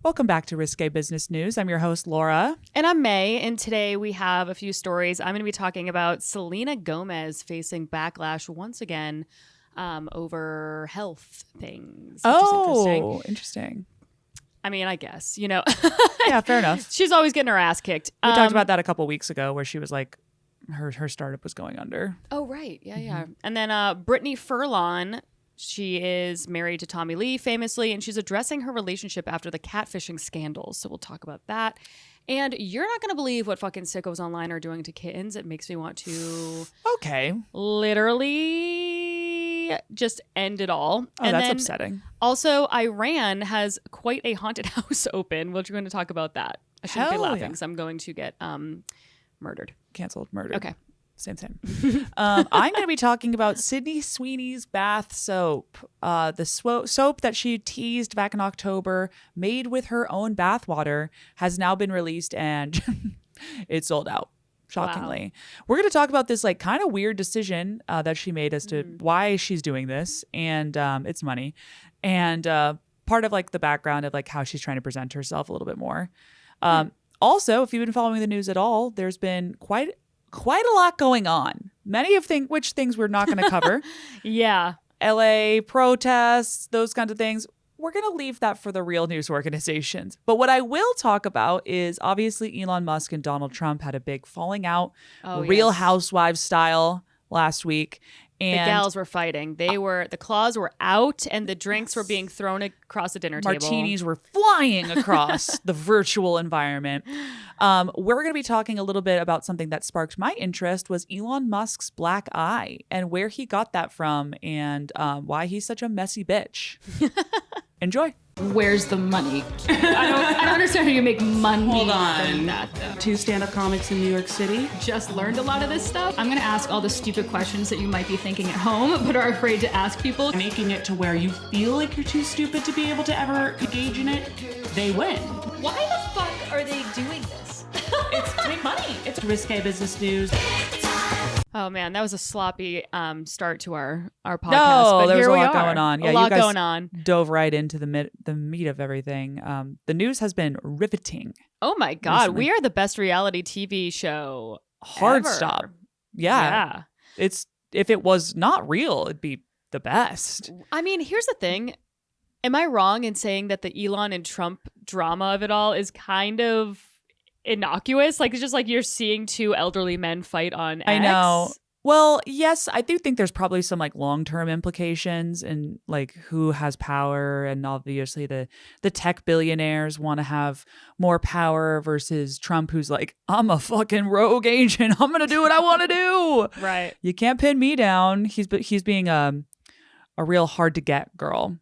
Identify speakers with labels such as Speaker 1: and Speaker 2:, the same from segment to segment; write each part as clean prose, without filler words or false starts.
Speaker 1: Welcome back to Risqué Business News. I'm your host, Laura.
Speaker 2: And I'm May, and today we have a few stories. I'm going to be talking about Selena Gomez facing backlash once again over health things.
Speaker 1: Oh, interesting.
Speaker 2: I mean, I guess,
Speaker 1: Yeah, fair enough.
Speaker 2: She's always getting her ass kicked.
Speaker 1: We talked about that a couple weeks ago where she was like, her startup was going under.
Speaker 2: Oh, right. Yeah. And then Brittany Furlan, she is married to Tommy Lee famously, and she's addressing her relationship after the catfishing scandals. So we'll talk about that. And you're not going to believe what fucking sickos online are doing to kittens. It makes me want to literally just end it all.
Speaker 1: Oh, and that's upsetting.
Speaker 2: Also, Iran has quite a haunted house open. We're going to talk about that. I shouldn't be laughing because I'm going to get murdered.
Speaker 1: Canceled, murdered.
Speaker 2: Okay.
Speaker 1: Same. I'm going to be talking about Sydney Sweeney's bath soap. The soap that she teased back in October, made with her own bathwater, has now been released and it's sold out. Shockingly. Wow. We're going to talk about this like kind of weird decision that she made as to why she's doing this, and it's money, and part of like the background of like how she's trying to present herself a little bit more. Also, if you've been following the news at all, there's been quite a lot going on. Many of which things we're not going to cover.
Speaker 2: Yeah.
Speaker 1: LA protests, those kinds of things. We're going to leave that for the real news organizations. But what I will talk about is obviously Elon Musk and Donald Trump had a big falling out, Real Housewives style last week. And
Speaker 2: the gals were fighting. The claws were out and the drinks were being thrown across the dinner table.
Speaker 1: Martinis were flying across the virtual environment. We're going to be talking a little bit about something that sparked my interest was Elon Musk's black eye and where he got that from and why he's such a messy bitch. Enjoy.
Speaker 3: Where's the money? I don't understand how you make money.
Speaker 4: Hold on.
Speaker 3: From that, though.
Speaker 4: 2 stand-up comics in New York City.
Speaker 3: Just learned a lot of this stuff. I'm going to ask all the stupid questions that you might be thinking at home but are afraid to ask people.
Speaker 4: Making it to where you feel like you're too stupid to be able to ever engage in it, they win.
Speaker 5: Why the fuck are they doing this?
Speaker 4: It's to make money. It's Risqué Business News.
Speaker 2: Oh man, that was a sloppy start to our podcast.
Speaker 1: No,
Speaker 2: but
Speaker 1: there was
Speaker 2: here
Speaker 1: a
Speaker 2: we
Speaker 1: lot
Speaker 2: are.
Speaker 1: going on. Yeah,
Speaker 2: a lot
Speaker 1: you guys
Speaker 2: going on.
Speaker 1: Dove right into the meat of everything. The news has been riveting.
Speaker 2: Oh my God,
Speaker 1: recently.
Speaker 2: we are the best reality TV show
Speaker 1: Hard
Speaker 2: ever.
Speaker 1: stop. Yeah. It's if it was not real, it'd be the best.
Speaker 2: I mean, here's the thing. Am I wrong in saying that the Elon and Trump drama of it all is kind of innocuous? Like it's just like you're seeing two elderly men fight on X.
Speaker 1: I know. Well, yes, I do think there's probably some like long-term implications and like who has power, and obviously the tech billionaires want to have more power versus Trump, who's like, I'm a fucking rogue agent. I'm going to do what I want to do.
Speaker 2: Right.
Speaker 1: You can't pin me down. He's being a real hard to get girl.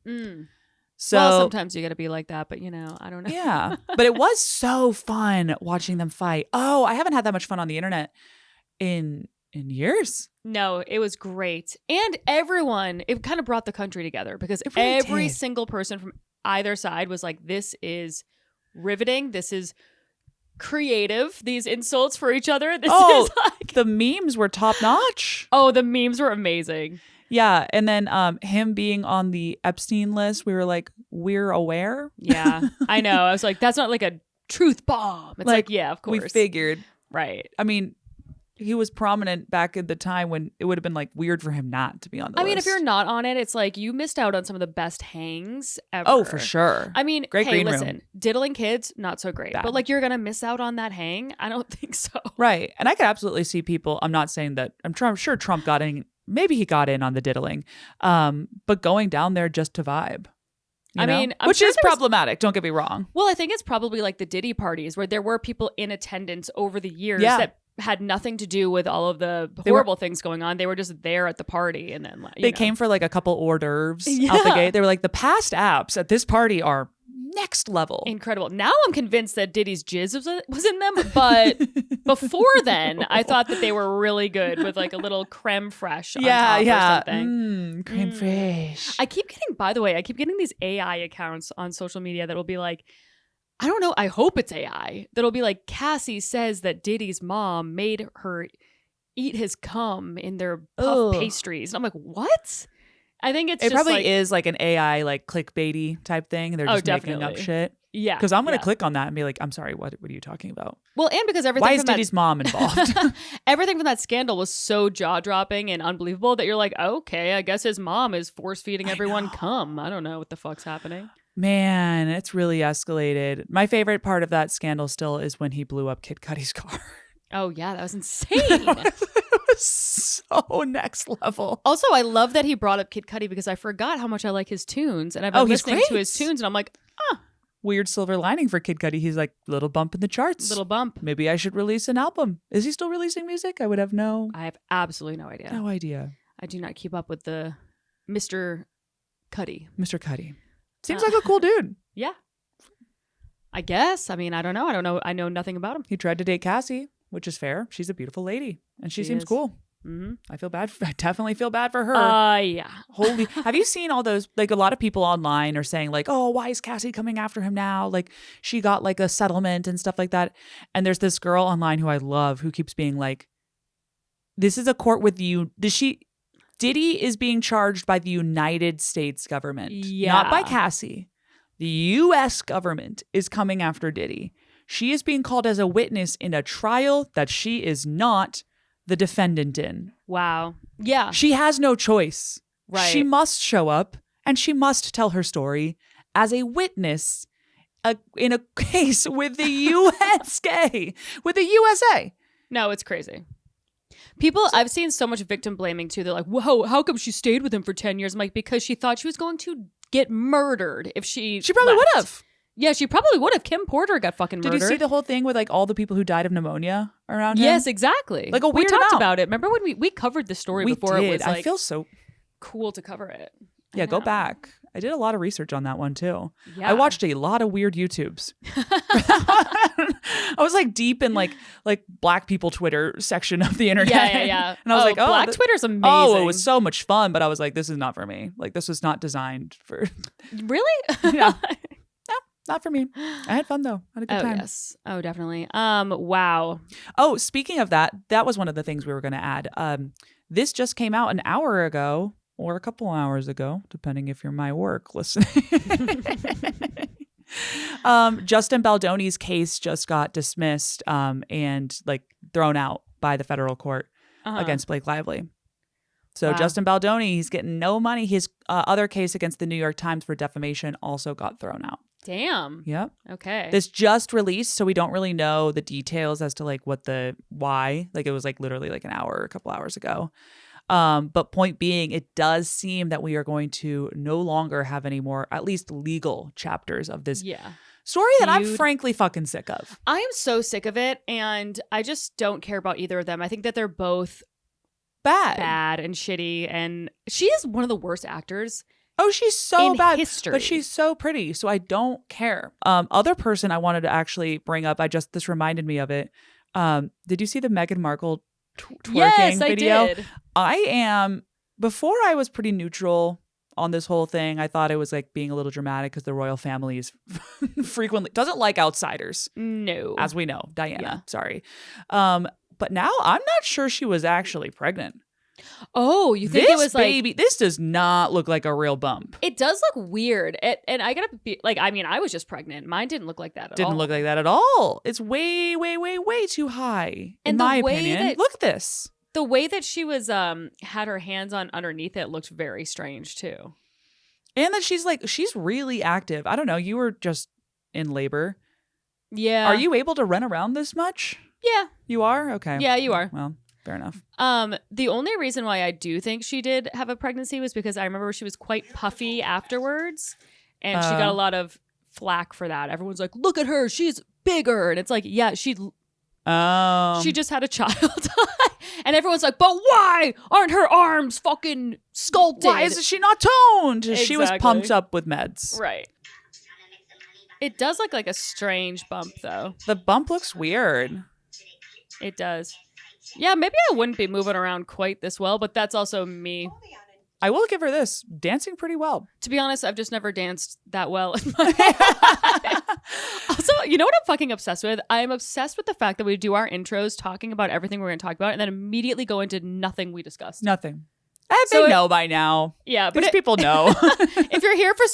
Speaker 1: So
Speaker 2: well, sometimes you got to be like that, but I don't know.
Speaker 1: Yeah. But it was so fun watching them fight. Oh, I haven't had that much fun on the internet in years.
Speaker 2: No, it was great. And it kind of brought the country together because
Speaker 1: really
Speaker 2: every
Speaker 1: did.
Speaker 2: single person from either side was like, this is riveting. This is creative. These insults for each other. This is like...
Speaker 1: The memes were top notch.
Speaker 2: Oh, the memes were amazing.
Speaker 1: Yeah. And then him being on the Epstein list, we were like, we're aware.
Speaker 2: Yeah, I know. I was like, that's not like a truth bomb. It's like yeah, of course.
Speaker 1: We figured.
Speaker 2: Right.
Speaker 1: I mean, he was prominent back in the time when it would have been like weird for him not to be on the list.
Speaker 2: I mean, if you're not on it, it's like you missed out on some of the best hangs ever.
Speaker 1: Oh, for sure.
Speaker 2: I mean,
Speaker 1: Great green
Speaker 2: listen,
Speaker 1: room.
Speaker 2: diddling kids, not so great.
Speaker 1: Bad.
Speaker 2: But like you're going to miss out on that hang? I don't think so.
Speaker 1: Right. And I could absolutely see people, I'm not saying that, I'm sure Trump got in, maybe he got in on the diddling, but going down there just to vibe. Which is problematic, don't get me wrong.
Speaker 2: Well, I think it's probably like the Diddy parties where there were people in attendance over the years
Speaker 1: Yeah.
Speaker 2: that had nothing to do with all of the horrible things going on. They were just there at the party, and then
Speaker 1: they came for like a couple hors d'oeuvres out the gate. They were like, the past apps at this party are next level.
Speaker 2: Incredible. Now I'm convinced that Diddy's jizz was in them, but before then, I thought that they were really good with like a little creme fraiche on top or something.
Speaker 1: Creme fraiche.
Speaker 2: I keep getting these AI accounts on social media that will be like, I don't know, I hope it's AI, that'll be like, Cassie says that Diddy's mom made her eat his cum in their puff pastries. And I'm like, what? I think it
Speaker 1: probably is like an AI like clickbaity type thing. They're just making up shit.
Speaker 2: Yeah.
Speaker 1: Because I'm going to click on that and be like, I'm sorry, what are you talking about?
Speaker 2: Well, and because everything
Speaker 1: Why is
Speaker 2: from that,
Speaker 1: Diddy's mom involved?
Speaker 2: everything from that scandal was so jaw-dropping and unbelievable that you're like, okay, I guess his mom is force-feeding everyone cum. I don't know what the fuck's happening.
Speaker 1: Man, it's really escalated. My favorite part of that scandal still is when he blew up Kid Cudi's car.
Speaker 2: Oh, yeah, that was insane.
Speaker 1: It was so next level.
Speaker 2: Also, I love that he brought up Kid Cudi because I forgot how much I like his tunes. And I've been
Speaker 1: he's
Speaker 2: listening to
Speaker 1: great.
Speaker 2: his tunes and I'm like,
Speaker 1: Weird silver lining for Kid Cudi. He's like, little bump in the charts.
Speaker 2: little bump.
Speaker 1: Maybe I should release an album. Is he still releasing music? I would have
Speaker 2: I have absolutely no idea.
Speaker 1: no idea.
Speaker 2: I do not keep up with the Mr. Cudi.
Speaker 1: Mr. Cudi. Seems like a cool dude.
Speaker 2: Yeah. I guess. I mean, I don't know. I know nothing about him.
Speaker 1: He tried to date Cassie, which is fair. She's a beautiful lady. And she seems
Speaker 2: is.
Speaker 1: cool.
Speaker 2: Mm-hmm.
Speaker 1: I definitely feel bad for her.
Speaker 2: Yeah.
Speaker 1: Holy, have you seen all those, like a lot of people online are saying like, oh, why is Cassie coming after him now? Like she got like a settlement and stuff like that. And there's this girl online who I love who keeps being like, this is a court with you. Diddy is being charged by the United States government, not by Cassie. The U.S. government is coming after Diddy. She is being called as a witness in a trial that she is not the defendant in.
Speaker 2: Wow. Yeah.
Speaker 1: She has no choice.
Speaker 2: Right.
Speaker 1: She must show up and she must tell her story as a witness in a case with the USA, with the USA.
Speaker 2: No, it's crazy. I've seen so much victim blaming too. They're like, whoa, how come she stayed with him for 10 years? I'm like, because she thought she was going to get murdered if she
Speaker 1: probably would have.
Speaker 2: Yeah, she probably would have. Kim Porter got fucking murdered.
Speaker 1: Did you see the whole thing with like all the people who died of pneumonia around him?
Speaker 2: Yes, exactly.
Speaker 1: Like a
Speaker 2: we
Speaker 1: weird
Speaker 2: talked
Speaker 1: amount.
Speaker 2: about it. Remember when we covered the story
Speaker 1: We
Speaker 2: before
Speaker 1: did.
Speaker 2: it was like
Speaker 1: I feel so
Speaker 2: cool to cover it.
Speaker 1: Yeah,
Speaker 2: I
Speaker 1: go
Speaker 2: know.
Speaker 1: back. I did a lot of research on that one too.
Speaker 2: Yeah.
Speaker 1: I watched a lot of weird YouTubes. I was like deep in like black people Twitter section of the internet.
Speaker 2: Yeah.
Speaker 1: And I was like, oh,
Speaker 2: Black Twitter's amazing.
Speaker 1: Oh, it was so much fun, but I was like, this is not for me. Like this was not designed for
Speaker 2: Really?
Speaker 1: Yeah. No, not for me. I had fun though. I had a good
Speaker 2: Oh,
Speaker 1: time.
Speaker 2: yes. Oh, definitely. Wow.
Speaker 1: Oh, speaking of that was one of the things we were going to add. This just came out an hour ago or a couple hours ago, depending if you're my work listening. Justin Baldoni's case just got dismissed and like thrown out by the federal court against Blake Lively. So
Speaker 2: Wow.
Speaker 1: Justin Baldoni, he's getting no money. His other case against the New York Times for defamation also got thrown out.
Speaker 2: Damn.
Speaker 1: Yep.
Speaker 2: Okay.
Speaker 1: This just released, so we don't really know the details as to like why. Like it was like literally like an hour or a couple hours ago. But point being, it does seem that we are going to no longer have any more, at least legal chapters of this story that I'm frankly fucking sick of.
Speaker 2: I am so sick of it, and I just don't care about either of them. I think that they're both bad and shitty, and she is one of the worst actors.
Speaker 1: Oh, she's so
Speaker 2: in
Speaker 1: bad,
Speaker 2: history.
Speaker 1: but she's so pretty, so I don't care. Other person I wanted to actually bring up, this reminded me of it. Did you see the Meghan Markle twerking video?
Speaker 2: I did.
Speaker 1: Before I was pretty neutral on this whole thing. I thought it was like being a little dramatic because the royal family is frequently doesn't like outsiders.
Speaker 2: No.
Speaker 1: As we know, Diana, sorry. But now I'm not sure she was actually pregnant.
Speaker 2: Oh, you think
Speaker 1: This
Speaker 2: it was
Speaker 1: baby, this does not look like a real bump.
Speaker 2: It does look weird. And I gotta be like, I mean, I was just pregnant. Mine didn't look like that at all.
Speaker 1: Didn't look like that at all. It's way, way, way, way too high. In
Speaker 2: And the
Speaker 1: my
Speaker 2: way
Speaker 1: opinion.
Speaker 2: that-
Speaker 1: Look at this.
Speaker 2: The way that she was had her hands on underneath it looked very strange too.
Speaker 1: And that she's really active. I don't know. You were just in labor.
Speaker 2: Yeah.
Speaker 1: Are you able to run around this much?
Speaker 2: Yeah.
Speaker 1: You are? Okay.
Speaker 2: Yeah, you are.
Speaker 1: Well, fair enough.
Speaker 2: The only reason why I do think she did have a pregnancy was because I remember she was quite puffy afterwards, and she got a lot of flack for that. Everyone's like, "Look at her, she's bigger," and it's like, yeah, she just had a child. And everyone's like, but why aren't her arms fucking sculpted?
Speaker 1: Why is she not toned? She was
Speaker 2: Exactly.
Speaker 1: pumped up with meds.
Speaker 2: Right. It does look like a strange bump, though.
Speaker 1: The bump looks weird.
Speaker 2: It does. Yeah, maybe I wouldn't be moving around quite this well, but that's also me.
Speaker 1: I will give her this. Dancing pretty well.
Speaker 2: To be honest, I've just never danced that well in my life. Also, you know what I'm fucking obsessed with? I'm obsessed with the fact that we do our intros talking about everything we're going to talk about and then immediately go into nothing we discussed.
Speaker 1: Nothing. They know by now.
Speaker 2: Yeah, but
Speaker 1: These people know.
Speaker 2: if you're here for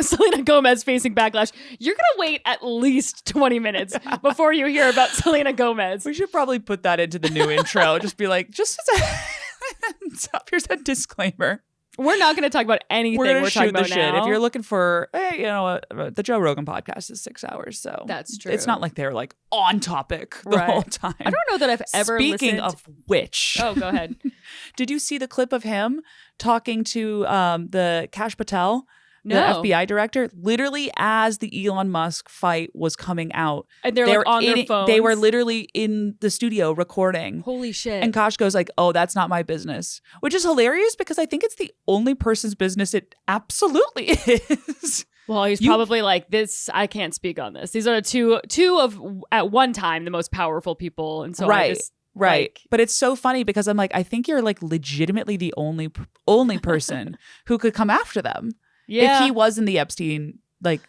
Speaker 2: Selena Gomez facing backlash, you're going to wait at least 20 minutes before you hear about Selena Gomez.
Speaker 1: We should probably put that into the new intro. Just be like, just as a here's a disclaimer.
Speaker 2: We're not going to talk about anything
Speaker 1: We're
Speaker 2: we're
Speaker 1: shoot
Speaker 2: talking about
Speaker 1: the shit.
Speaker 2: now.
Speaker 1: If you're looking for, the Joe Rogan podcast is 6 hours, so
Speaker 2: That's true.
Speaker 1: It's not like they're like on topic the whole time.
Speaker 2: I don't know that I've ever
Speaker 1: Speaking
Speaker 2: listened.
Speaker 1: of which,
Speaker 2: Oh, go ahead.
Speaker 1: did you see the clip of him talking to the Kash Patel, the
Speaker 2: No.
Speaker 1: FBI director, literally as the Elon Musk fight was coming out?
Speaker 2: And they're like on their phones.
Speaker 1: They were literally in the studio recording.
Speaker 2: Holy shit.
Speaker 1: And Kosh goes like, "Oh, that's not my business," which is hilarious because I think it's the only person's business it absolutely is.
Speaker 2: Well, he's probably like, this, I can't speak on this. These are two of, at one time, the most powerful people. And so
Speaker 1: Right.
Speaker 2: I just,
Speaker 1: Right.
Speaker 2: like,
Speaker 1: But it's so funny because I'm like, I think you're like legitimately the only person who could come after them.
Speaker 2: yeah.
Speaker 1: If he was in the Epstein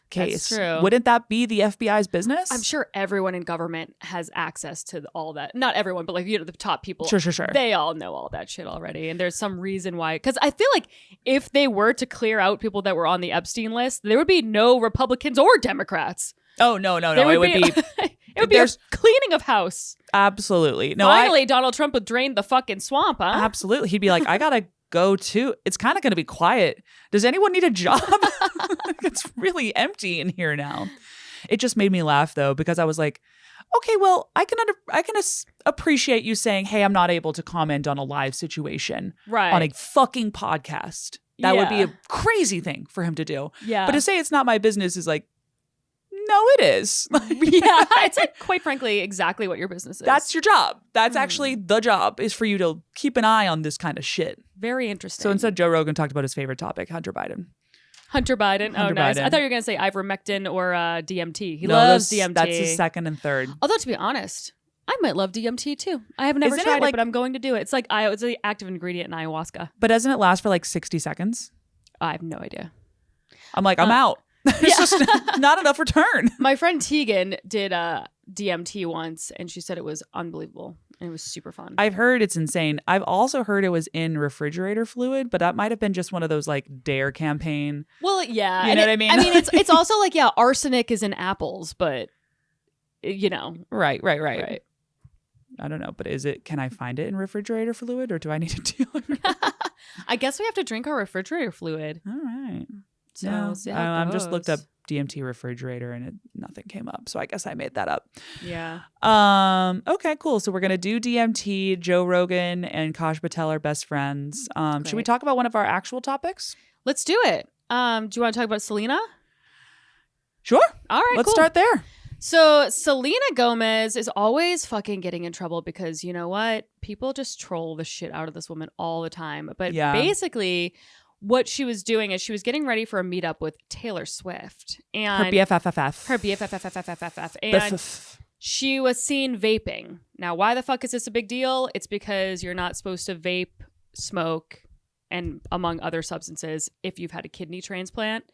Speaker 1: case.
Speaker 2: true.
Speaker 1: Wouldn't that be the FBI's business?
Speaker 2: I'm sure everyone in government has access to all that. Not everyone, but the top people.
Speaker 1: Sure.
Speaker 2: They all know all that shit already. And there's some reason why. Because I feel like if they were to clear out people that were on the Epstein list, there would be no Republicans or Democrats.
Speaker 1: Oh, no.
Speaker 2: There
Speaker 1: It would be
Speaker 2: it would be a cleaning of house.
Speaker 1: absolutely. No,
Speaker 2: Finally, Donald Trump would drain the fucking swamp, huh?
Speaker 1: absolutely. He'd be like, I gotta go too. It's kind of going to be quiet. Does anyone need a job? It's really empty in here now. It just made me laugh though, because I was like, okay, well, I can appreciate you saying, hey, I'm not able to comment on a live situation
Speaker 2: Right.
Speaker 1: on a fucking podcast. That would be
Speaker 2: Yeah.
Speaker 1: a crazy thing for him to do.
Speaker 2: Yeah.
Speaker 1: But to say it's not my business is like, no, it is.
Speaker 2: yeah, it's like, quite frankly, exactly what your business is.
Speaker 1: That's your job. That's
Speaker 2: Hmm.
Speaker 1: actually the job, is for you to keep an eye on this kind of shit.
Speaker 2: very interesting.
Speaker 1: So instead, Joe Rogan talked about his favorite topic, Hunter Biden.
Speaker 2: Hunter Biden. Oh,
Speaker 1: Hunter
Speaker 2: nice.
Speaker 1: Biden.
Speaker 2: I thought you were going to say ivermectin or DMT. He
Speaker 1: No,
Speaker 2: loves
Speaker 1: those-
Speaker 2: DMT.
Speaker 1: That's his second and third.
Speaker 2: Although, to be honest, I might love DMT too. I have never
Speaker 1: Isn't it
Speaker 2: tried it,
Speaker 1: like-
Speaker 2: but I'm going to do it. It's like it's the active ingredient in ayahuasca.
Speaker 1: But doesn't it last for like 60 seconds?
Speaker 2: I have no idea.
Speaker 1: I'm like, I'm out. It's just not enough return.
Speaker 2: My friend Tegan did DMT once, and she said it was unbelievable. And it was super fun.
Speaker 1: I've heard it's insane. I've also heard it was in refrigerator fluid, but that might have been just one of those like DARE campaign.
Speaker 2: Well, yeah.
Speaker 1: You
Speaker 2: and
Speaker 1: know what I mean?
Speaker 2: I mean, it's also like, yeah, arsenic is in apples, but, you know.
Speaker 1: Right. I don't know, but can I find it in refrigerator fluid, or do I need to deal with it?
Speaker 2: I guess we have to drink our refrigerator fluid.
Speaker 1: All right.
Speaker 2: So
Speaker 1: No,
Speaker 2: we'll see how it
Speaker 1: I've just looked
Speaker 2: goes.
Speaker 1: up DMT refrigerator and nothing came up. So I guess I made that up.
Speaker 2: Yeah.
Speaker 1: Okay, cool. So we're gonna do DMT. Joe Rogan and Kash Patel are best friends. Should we
Speaker 2: Great.
Speaker 1: talk about one of our actual topics?
Speaker 2: Let's do it. Do you want to talk about Selena?
Speaker 1: Sure.
Speaker 2: All right,
Speaker 1: Let's
Speaker 2: cool.
Speaker 1: start there.
Speaker 2: So Selena Gomez is always fucking getting in trouble because, you know what? People just troll the shit out of this woman all the time. But
Speaker 1: Yeah.
Speaker 2: basically what she was doing is she was getting ready for a meetup with Taylor Swift. And
Speaker 1: Her BFFFF.
Speaker 2: Her BFFFFFFF. And she was seen vaping. Now, why the fuck is this a big deal? It's because you're not supposed to vape, smoke, and among other substances if you've had a kidney transplant.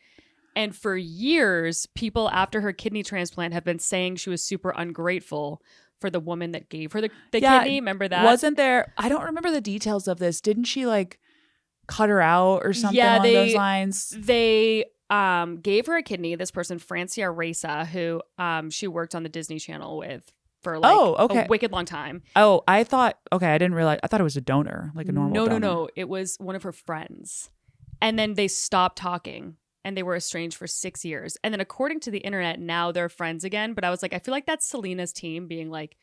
Speaker 2: And for years, people after her kidney transplant have been saying she was super ungrateful for the woman that gave her the kidney. Remember that?
Speaker 1: Wasn't there? I don't remember the details of this. Didn't she like cut her out or something
Speaker 2: Yeah,
Speaker 1: along those lines?
Speaker 2: They gave her a kidney. This person, Francia Reza, who she worked on the Disney Channel with for like a wicked long time.
Speaker 1: Oh, I thought, okay, I didn't realize. I thought it was a donor, like a normal donor.
Speaker 2: No. It was one of her friends. And then they stopped talking and they were estranged for 6 years. And then according to the internet, now they're friends again. But I was like, I feel like that's Selena's team being like,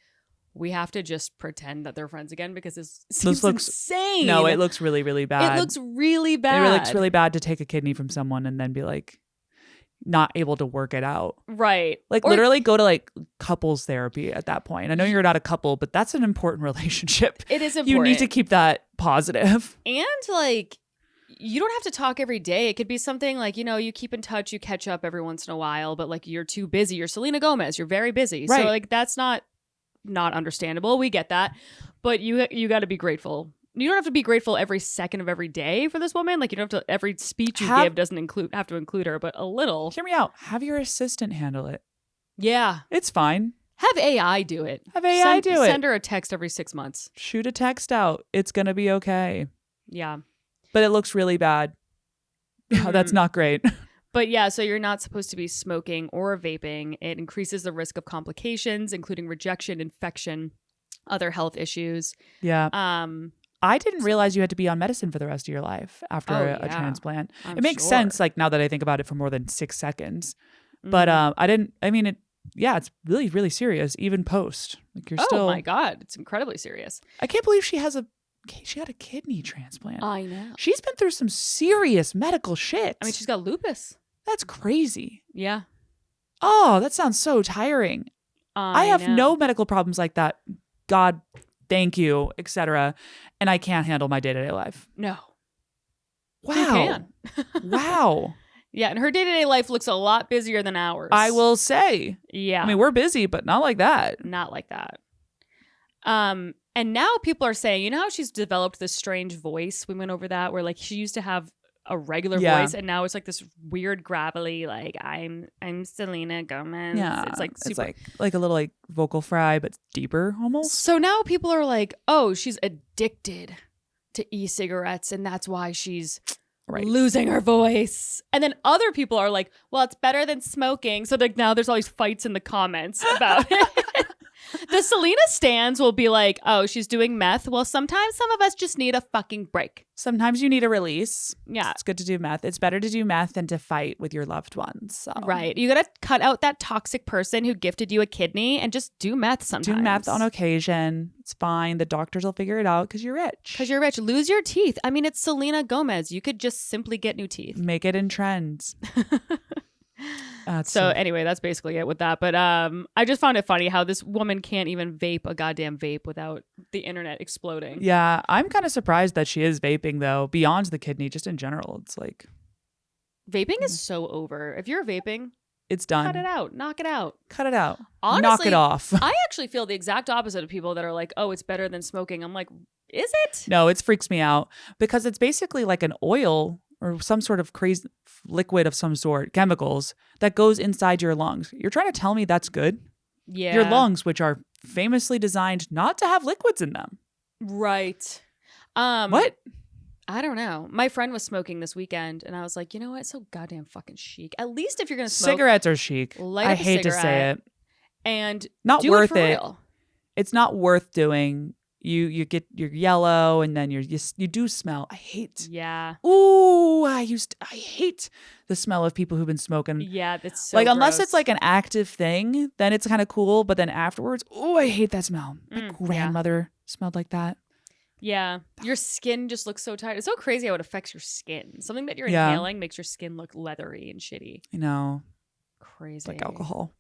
Speaker 2: we have to just pretend that they're friends again because this seems insane.
Speaker 1: No, it looks really, really bad.
Speaker 2: It looks really bad.
Speaker 1: It looks really bad to take a kidney from someone and then be like, not able to work it out.
Speaker 2: Right.
Speaker 1: Like literally go to like couples therapy at that point. I know you're not a couple, but that's an important relationship.
Speaker 2: It is important.
Speaker 1: You need to keep that positive.
Speaker 2: And like, you don't have to talk every day. It could be something like, you know, you keep in touch, you catch up every once in a while, but like you're too busy. You're Selena Gomez. You're very busy.
Speaker 1: Right.
Speaker 2: So like that's not understandable. We get that. But you got to be grateful. You don't have to be grateful every second of every day for this woman. Like you don't have to, every speech you give doesn't have to include her, but a little.
Speaker 1: Hear me out. Have your assistant handle it.
Speaker 2: Yeah.
Speaker 1: It's fine.
Speaker 2: Have AI do it.
Speaker 1: Have AI do it.
Speaker 2: Send her a text every 6 months.
Speaker 1: Shoot a text out. It's going to be okay.
Speaker 2: Yeah.
Speaker 1: but it looks really bad. Yeah, that's not great.
Speaker 2: But yeah, so you're not supposed to be smoking or vaping. It increases the risk of complications, including rejection, infection, other health issues.
Speaker 1: Yeah. I didn't realize you had to be on medicine for the rest of your life after a transplant. It makes sense, like now that I think about it, for more than 6 seconds. But it's really, really serious, even post. Like you're still.
Speaker 2: Oh my God, it's incredibly serious.
Speaker 1: I can't believe she had a kidney transplant.
Speaker 2: I know.
Speaker 1: She's been through some serious medical shit.
Speaker 2: I mean, she's got lupus.
Speaker 1: That's crazy.
Speaker 2: Yeah.
Speaker 1: Oh, that sounds so tiring. I have no medical problems like that. God, thank you, etc. And I can't handle my day-to-day life.
Speaker 2: No.
Speaker 1: Wow.
Speaker 2: You can.
Speaker 1: Wow.
Speaker 2: Yeah, and her day-to-day life looks a lot busier than ours.
Speaker 1: I will say.
Speaker 2: Yeah.
Speaker 1: I mean, we're busy, but not like that.
Speaker 2: Not like that. And now people are saying, you know how she's developed this strange voice? We went over that, where like she used to have a regular voice, and now it's like this weird gravelly, like I'm Selena Gomez.
Speaker 1: Yeah,
Speaker 2: it's like super.
Speaker 1: It's like a little like vocal fry, but deeper almost.
Speaker 2: So now people are like, oh, she's addicted to e-cigarettes, and that's why she's losing her voice. And then other people are like, well, it's better than smoking. So like now there's all these fights in the comments about it. The Selena stans will be like, oh, she's doing meth. Well, sometimes some of us just need a fucking break.
Speaker 1: Sometimes you need a release.
Speaker 2: Yeah.
Speaker 1: It's good to do meth. It's better to do meth than to fight with your loved ones. So.
Speaker 2: Right. You got to cut out that toxic person who gifted you a kidney and just do meth sometimes.
Speaker 1: Do meth on occasion. It's fine. The doctors will figure it out because you're rich.
Speaker 2: Because you're rich. Lose your teeth. I mean, it's Selena Gomez. You could just simply get new teeth.
Speaker 1: Make it in trends.
Speaker 2: So anyway, that's basically it with that. But I just found it funny how this woman can't even vape a goddamn vape without the internet exploding.
Speaker 1: Yeah, I'm kind of surprised that she is vaping though, beyond the kidney, just in general. It's like
Speaker 2: vaping is so over. If you're vaping,
Speaker 1: it's done.
Speaker 2: Cut it out. Knock it out.
Speaker 1: Cut it out.
Speaker 2: Honestly,
Speaker 1: knock it off.
Speaker 2: I actually feel the exact opposite of people that are like, oh, it's better than smoking. I'm like, is it?
Speaker 1: No, it freaks me out because it's basically like an oil or some sort of crazy liquid of some sort, chemicals that goes inside your lungs. You're trying to tell me that's good?
Speaker 2: Yeah.
Speaker 1: Your lungs, which are famously designed not to have liquids in them.
Speaker 2: Right.
Speaker 1: What?
Speaker 2: I don't know. My friend was smoking this weekend, and I was like, you know what? It's so goddamn fucking chic. At least if you're going to smoke.
Speaker 1: Cigarettes are chic. I hate to say it.
Speaker 2: And
Speaker 1: not
Speaker 2: do
Speaker 1: worth
Speaker 2: it. For
Speaker 1: it.
Speaker 2: real.
Speaker 1: It's not worth doing. You get you're yellow, and then you do smell. I hate.
Speaker 2: Yeah.
Speaker 1: Ooh, I hate the smell of people who've been smoking.
Speaker 2: Yeah, that's so
Speaker 1: like unless
Speaker 2: gross.
Speaker 1: it's like an active thing, then it's kind of cool. But then afterwards, oh, I hate that smell. My grandmother smelled like that.
Speaker 2: Yeah, your skin just looks so tight. It's so crazy how it affects your skin. Something that you're inhaling makes your skin look leathery and shitty.
Speaker 1: You know,
Speaker 2: crazy.
Speaker 1: It's like alcohol.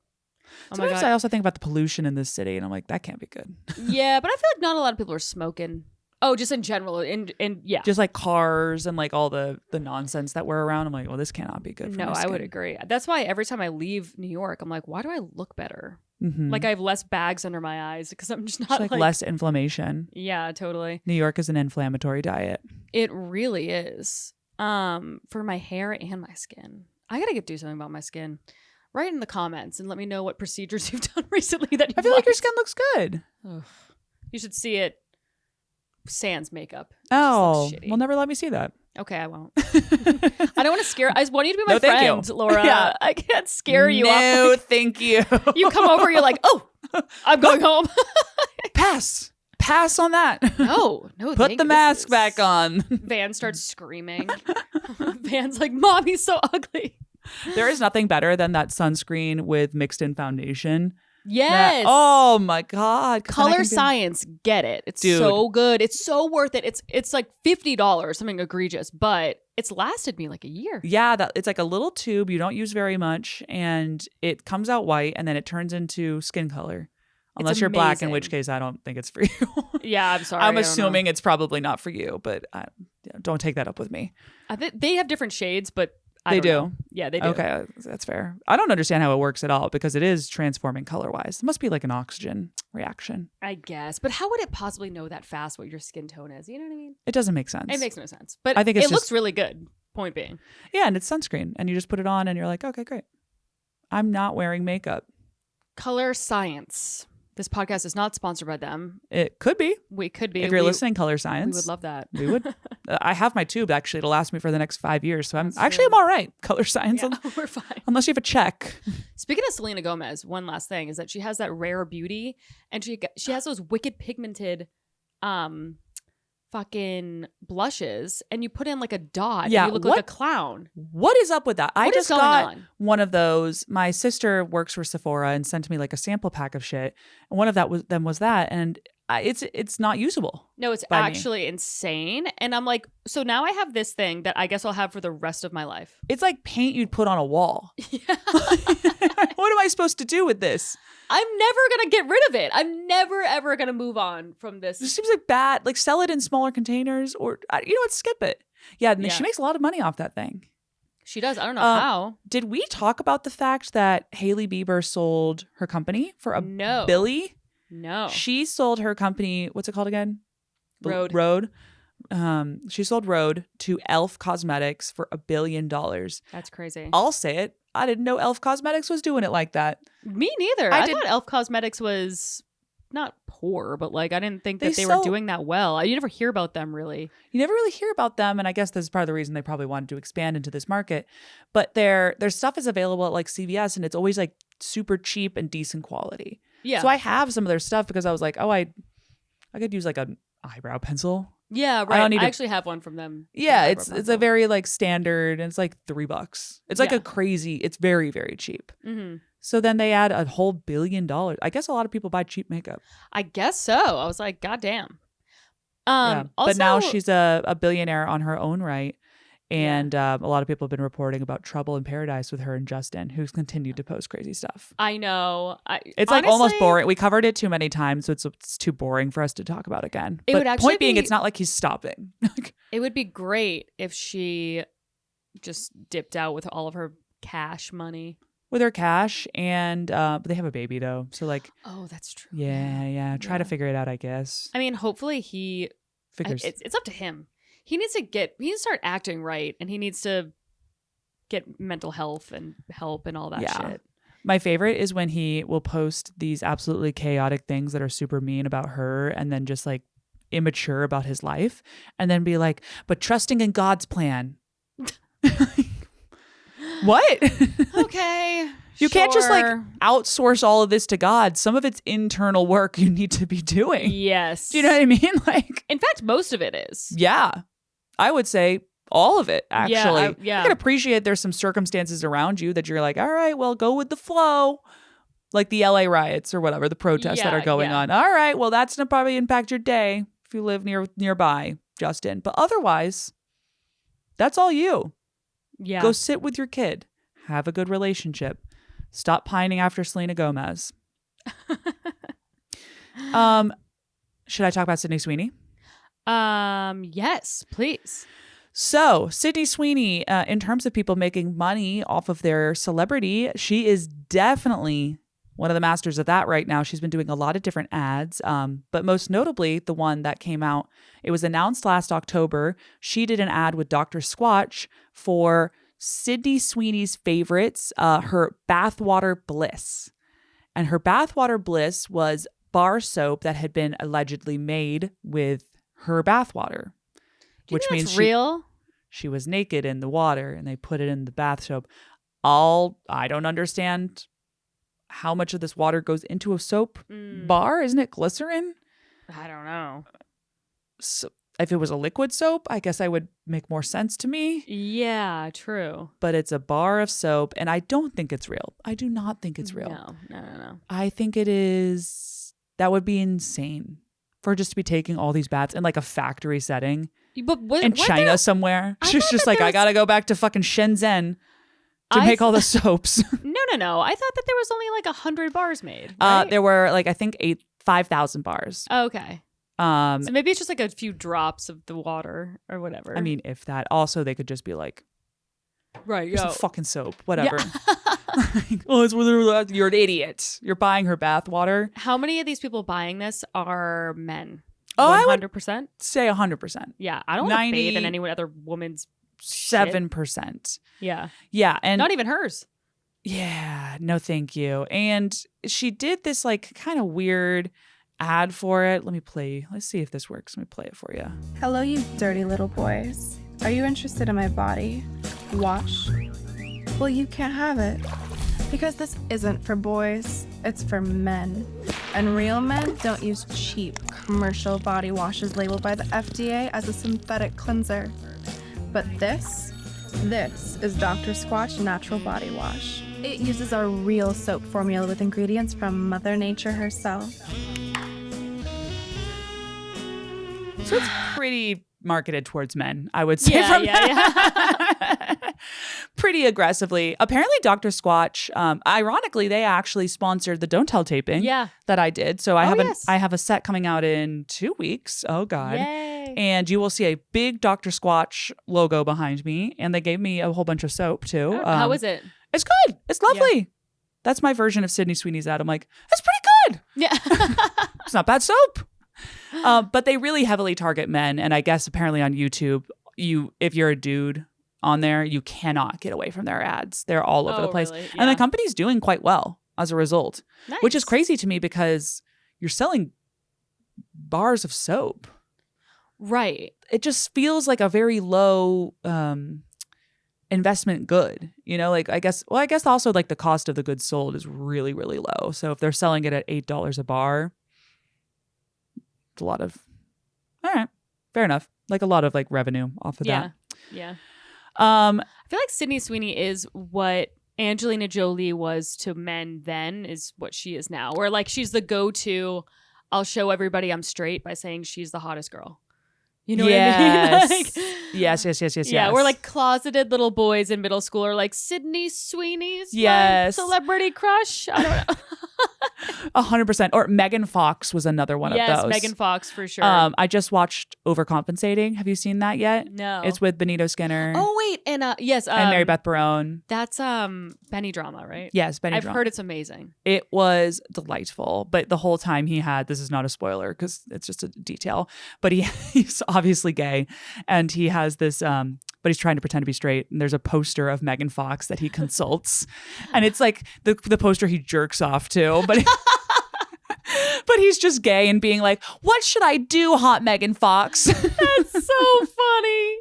Speaker 2: Oh
Speaker 1: Sometimes
Speaker 2: my God.
Speaker 1: I also think about the pollution in this city, and I'm like, that can't be good.
Speaker 2: Yeah, but I feel like not a lot of people are smoking. Oh, just in general, and yeah,
Speaker 1: just like cars and like all the nonsense that we're around. I'm like, well, this cannot be good. For
Speaker 2: no,
Speaker 1: my
Speaker 2: I
Speaker 1: skin.
Speaker 2: would agree. That's why every time I leave New York, I'm like, why do I look better?
Speaker 1: Mm-hmm.
Speaker 2: Like I have less bags under my eyes because I'm just not
Speaker 1: like less inflammation.
Speaker 2: Yeah, totally.
Speaker 1: New York is an inflammatory diet.
Speaker 2: It really is. For my hair and my skin, I gotta do something about my skin. Write in the comments and let me know what procedures you've done recently that
Speaker 1: I feel like your skin looks good.
Speaker 2: Ugh. You should see it. Sans makeup.
Speaker 1: Oh, well, never let me see that.
Speaker 2: Okay, I won't. I don't want to scare. I just want you to be my
Speaker 1: No, thank
Speaker 2: friend,
Speaker 1: you.
Speaker 2: Laura.
Speaker 1: Yeah.
Speaker 2: I can't scare you off.
Speaker 1: No, thank you.
Speaker 2: You come over, you're like, oh, I'm going home.
Speaker 1: Pass on that.
Speaker 2: No.
Speaker 1: Put the mask back on.
Speaker 2: Van starts screaming. Van's like, Mom, he's so ugly.
Speaker 1: There is nothing better than that sunscreen with mixed in foundation.
Speaker 2: Yes.
Speaker 1: Oh my God.
Speaker 2: Color Science, get it. It's so good. It's so worth it. It's like $50, something egregious, but it's lasted me like a year.
Speaker 1: Yeah, it's like a little tube you don't use very much, and it comes out white, and then it turns into skin color. Unless you're black, in which case I don't think it's for you.
Speaker 2: Yeah, I'm sorry.
Speaker 1: I'm assuming it's probably not for you, but don't take that up with me.
Speaker 2: They have different shades, but I
Speaker 1: They
Speaker 2: don't
Speaker 1: do.
Speaker 2: know. Yeah, they do.
Speaker 1: Okay, that's fair. I don't understand how it works at all because it is transforming color-wise. It must be like an oxygen reaction.
Speaker 2: I guess. But how would it possibly know that fast what your skin tone is? You know what I mean?
Speaker 1: It doesn't make sense.
Speaker 2: It makes no sense. But
Speaker 1: I think
Speaker 2: it looks really good, point being.
Speaker 1: Yeah, and it's sunscreen. And you just put it on and you're like, okay, great. I'm not wearing makeup.
Speaker 2: Color Science. This podcast is not sponsored by them.
Speaker 1: It could be.
Speaker 2: We could be.
Speaker 1: If you're listening, Color Science.
Speaker 2: We would love that.
Speaker 1: We would. I have my tube actually to last me for the next 5 years. So I'm
Speaker 2: true.
Speaker 1: all right. Color Science.
Speaker 2: Yeah, we're fine.
Speaker 1: Unless you have a check.
Speaker 2: Speaking of Selena Gomez, one last thing is that she has that rare beauty, and she has those wicked pigmented fucking blushes, and you put in like a dot and you look like a clown.
Speaker 1: What is up with that? I just got
Speaker 2: on?
Speaker 1: one of those. My sister works for Sephora and sent me like a sample pack of shit. And one of them was that, and it's not usable.
Speaker 2: No, it's actually insane. And I'm like, so now I have this thing that I guess I'll have for the rest of my life.
Speaker 1: It's like paint you'd put on a wall. What am I supposed to do with this?
Speaker 2: I'm never going to get rid of it. I'm never, ever going to move on from this.
Speaker 1: It seems like bad. Like sell it in smaller containers or, you know what, skip it. Yeah, she makes a lot of money off that thing.
Speaker 2: She does. I don't know how.
Speaker 1: Did we talk about the fact that Hailey Bieber sold her company for $1 billion?
Speaker 2: No.
Speaker 1: She sold her company, what's it called again?
Speaker 2: Rhode.
Speaker 1: Rhode. She sold Rhode to Elf Cosmetics for $1 billion.
Speaker 2: That's crazy.
Speaker 1: I'll say it. I didn't know Elf Cosmetics was doing it like that.
Speaker 2: Me neither. I thought Elf Cosmetics was not poor, but like I didn't think that they were doing that well. You never hear about them really.
Speaker 1: You never really hear about them, and I guess this is part of the reason they probably wanted to expand into this market. But their stuff is available at like CVS, and it's always like super cheap and decent quality.
Speaker 2: Yeah.
Speaker 1: So I have some of their stuff because I was like, oh, I could use like an eyebrow pencil.
Speaker 2: Yeah, right. I actually have one from them.
Speaker 1: Yeah, it's a very like standard, and it's like $3. It's like it's very, very cheap.
Speaker 2: Mm-hmm.
Speaker 1: So then they add a whole $1 billion. I guess a lot of people buy cheap makeup.
Speaker 2: I guess so. I was like, God damn.
Speaker 1: Also, but now she's a billionaire on her own right. And a lot of people have been reporting about trouble in paradise with her and Justin, who's continued to post crazy stuff.
Speaker 2: I know.
Speaker 1: It's honestly, like almost boring. We covered it too many times, so it's too boring for us to talk about again. Point being, it's not like he's stopping.
Speaker 2: It would be great if she just dipped out with all of her cash money.
Speaker 1: With her cash, and but they have a baby though, so like.
Speaker 2: Oh, that's true.
Speaker 1: Yeah. Try to figure it out, I guess.
Speaker 2: I mean, hopefully he figures. It's up to him. He needs to start acting right, and he needs to get mental health and help and all that shit.
Speaker 1: My favorite is when he will post these absolutely chaotic things that are super mean about her and then just like immature about his life and then be like, but trusting in God's plan. What?
Speaker 2: Okay.
Speaker 1: You can't just like outsource all of this to God. Some of it's internal work you need to be doing.
Speaker 2: Yes.
Speaker 1: Do you know what I mean? Like,
Speaker 2: in fact, most of it is.
Speaker 1: Yeah. I would say all of it, actually.
Speaker 2: Yeah.
Speaker 1: I can appreciate there's some circumstances around you that you're like, all right, well, go with the flow. Like the LA riots or whatever, the protests that are going on. All right, well, that's going to probably impact your day if you live nearby, Justin. But otherwise, that's all you.
Speaker 2: Yeah.
Speaker 1: Go sit with your kid. Have a good relationship. Stop pining after Selena Gomez. Should I talk about Sydney Sweeney?
Speaker 2: Yes, please.
Speaker 1: So Sydney Sweeney, in terms of people making money off of their celebrity, she is definitely one of the masters of that right now. She's been doing a lot of different ads, but most notably the one that came out, it was announced last October. She did an ad with Dr. Squatch for Sydney Sweeney's favorites, her Bathwater Bliss. And her Bathwater Bliss was bar soap that had been allegedly made with her bathwater.
Speaker 2: Which means real?
Speaker 1: She was naked in the water and they put it in the bath soap. I don't understand how much of this water goes into a soap bar. Isn't it glycerin?
Speaker 2: I don't know.
Speaker 1: So if it was a liquid soap, I guess I would make more sense to me.
Speaker 2: Yeah, true.
Speaker 1: But it's a bar of soap and I don't think it's real. I do not think it's real.
Speaker 2: No.
Speaker 1: I think it is. That would be insane for just to be taking all these baths in like a factory setting in China somewhere. She's just like, I gotta go back to fucking Shenzhen to make all the soaps.
Speaker 2: No. I thought that there was only like 100 bars made. Right?
Speaker 1: There were like, I think 5,000 bars.
Speaker 2: Oh, okay. So maybe it's just like a few drops of the water or whatever.
Speaker 1: I mean, if that. Also, they could just be like,
Speaker 2: right,
Speaker 1: it's a fucking soap, whatever. Yeah. You're an idiot. You're buying her bath water.
Speaker 2: How many of these people buying this are men? 100%?
Speaker 1: I would say 100%.
Speaker 2: Yeah, I don't want to bathe in any other woman's
Speaker 1: 7%.
Speaker 2: Yeah.
Speaker 1: Yeah, and
Speaker 2: not even hers.
Speaker 1: Yeah, no thank you. And she did this like kind of weird ad for it. Let's see if this works. Let me play it for you.
Speaker 6: Hello, you dirty little boys. Are you interested in my body? Wash? Well, you can't have it. Because this isn't for boys, it's for men. And real men don't use cheap commercial body washes labeled by the FDA as a synthetic cleanser. But this is Dr. Squatch Natural Body Wash. It uses our real soap formula with ingredients from Mother Nature herself.
Speaker 1: So it's pretty marketed towards men, I would say.
Speaker 2: Yeah.
Speaker 1: Pretty aggressively. Apparently, Dr. Squatch, ironically, they actually sponsored the Don't Tell taping that I did. So I have a set coming out in 2 weeks. Oh, God.
Speaker 2: Yay.
Speaker 1: And you will see a big Dr. Squatch logo behind me. And they gave me a whole bunch of soap, too.
Speaker 2: How was it?
Speaker 1: It's good. It's lovely. Yeah. That's my version of Sydney Sweeney's ad. I'm like, it's pretty good.
Speaker 2: Yeah.
Speaker 1: It's not bad soap. But they really heavily target men. And I guess apparently on YouTube, if you're a dude on there, you cannot get away from their ads. They're all over the place.
Speaker 2: Really? Yeah.
Speaker 1: And the company's doing quite well as a result, which is crazy to me because you're selling bars of soap.
Speaker 2: Right.
Speaker 1: It just feels like a very low investment good, like I guess also like the cost of the goods sold is really, really low. So if they're selling it at $8 a bar, it's a lot of, all right, fair enough. Like a lot of like revenue off of that.
Speaker 2: Yeah. I feel like Sydney Sweeney is what Angelina Jolie was to men then is what she is now. Where like she's the go-to, I'll show everybody I'm straight by saying she's the hottest girl. You know what I mean? Like,
Speaker 1: yes.
Speaker 2: Yeah, we're like closeted little boys in middle school are like, Sydney Sweeney's my celebrity crush. I don't know.
Speaker 1: 100%. Or Megan Fox was another one of those.
Speaker 2: Yes, Megan Fox for sure.
Speaker 1: I just watched Overcompensating. Have you seen that yet?
Speaker 2: No.
Speaker 1: It's with Benito Skinner.
Speaker 2: Oh wait, and yes,
Speaker 1: and Mary Beth Barone.
Speaker 2: That's Benny Drama, right?
Speaker 1: Yes, Benny
Speaker 2: I've
Speaker 1: Drama.
Speaker 2: heard it's amazing.
Speaker 1: It was delightful, but the whole time he had, this is not a spoiler because it's just a detail, but he's obviously gay, and he has this but he's trying to pretend to be straight. And there's a poster of Megan Fox that he consults. And it's like the poster he jerks off to. But but he's just gay and being like, what should I do, hot Megan Fox?
Speaker 2: That's so funny.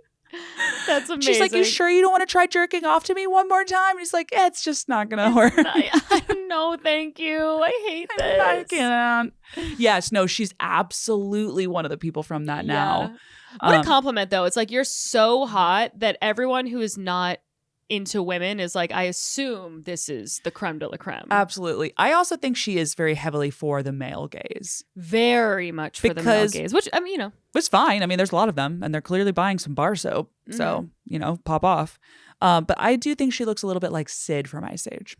Speaker 2: That's amazing.
Speaker 1: She's like, you sure you don't want to try jerking off to me one more time? And he's like, it's just not going to work.
Speaker 2: No, thank you. I hate this.
Speaker 1: I can't. Yes, no, she's absolutely one of the people from that now.
Speaker 2: What a compliment, though. It's like you're so hot that everyone who is not into women is like, I assume this is the creme de la creme.
Speaker 1: Absolutely. I also think she is very heavily for the male gaze.
Speaker 2: Very much for the male gaze, which, I mean,
Speaker 1: it's fine. I mean, there's a lot of them, and they're clearly buying some bar soap. So, pop off. But I do think she looks a little bit like Sid from Ice Age.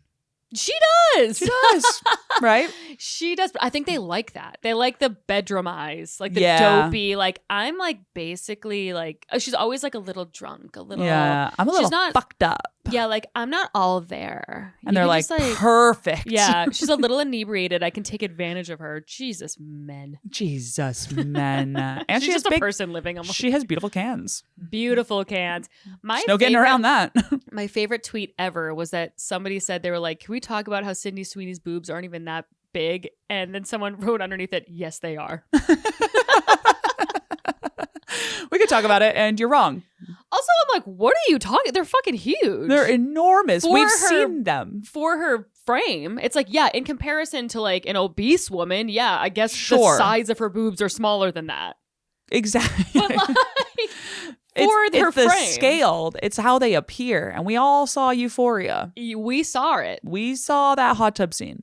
Speaker 2: She does.
Speaker 1: She does. Right?
Speaker 2: She does. But I think they like that. They like the bedroom eyes, like the dopey. Like I'm like basically like she's always like a little drunk, a little.
Speaker 1: Yeah, I'm a little fucked up.
Speaker 2: Yeah, like I'm not all there.
Speaker 1: And they're like perfect.
Speaker 2: Yeah, she's a little inebriated. I can take advantage of her. Jesus, men.
Speaker 1: And
Speaker 2: she's
Speaker 1: she has
Speaker 2: just a person living almost.
Speaker 1: She has beautiful cans.
Speaker 2: Beautiful cans.
Speaker 1: There's no getting around that.
Speaker 2: My favorite tweet ever was that somebody said, they were like, can we talk about how Sydney Sweeney's boobs aren't even that big? And then someone wrote underneath it, yes, they are.
Speaker 1: We could talk about it, and you're wrong.
Speaker 2: Also, I'm like, what are you talking? They're fucking huge.
Speaker 1: They're enormous. We've seen them.
Speaker 2: For her frame, it's like, yeah, in comparison to like an obese woman, yeah, I guess the size of her boobs are smaller than that.
Speaker 1: Exactly.
Speaker 2: But like, it's her frame.
Speaker 1: The scaled. It's how they appear. And we all saw Euphoria.
Speaker 2: We saw it.
Speaker 1: We saw that hot tub scene.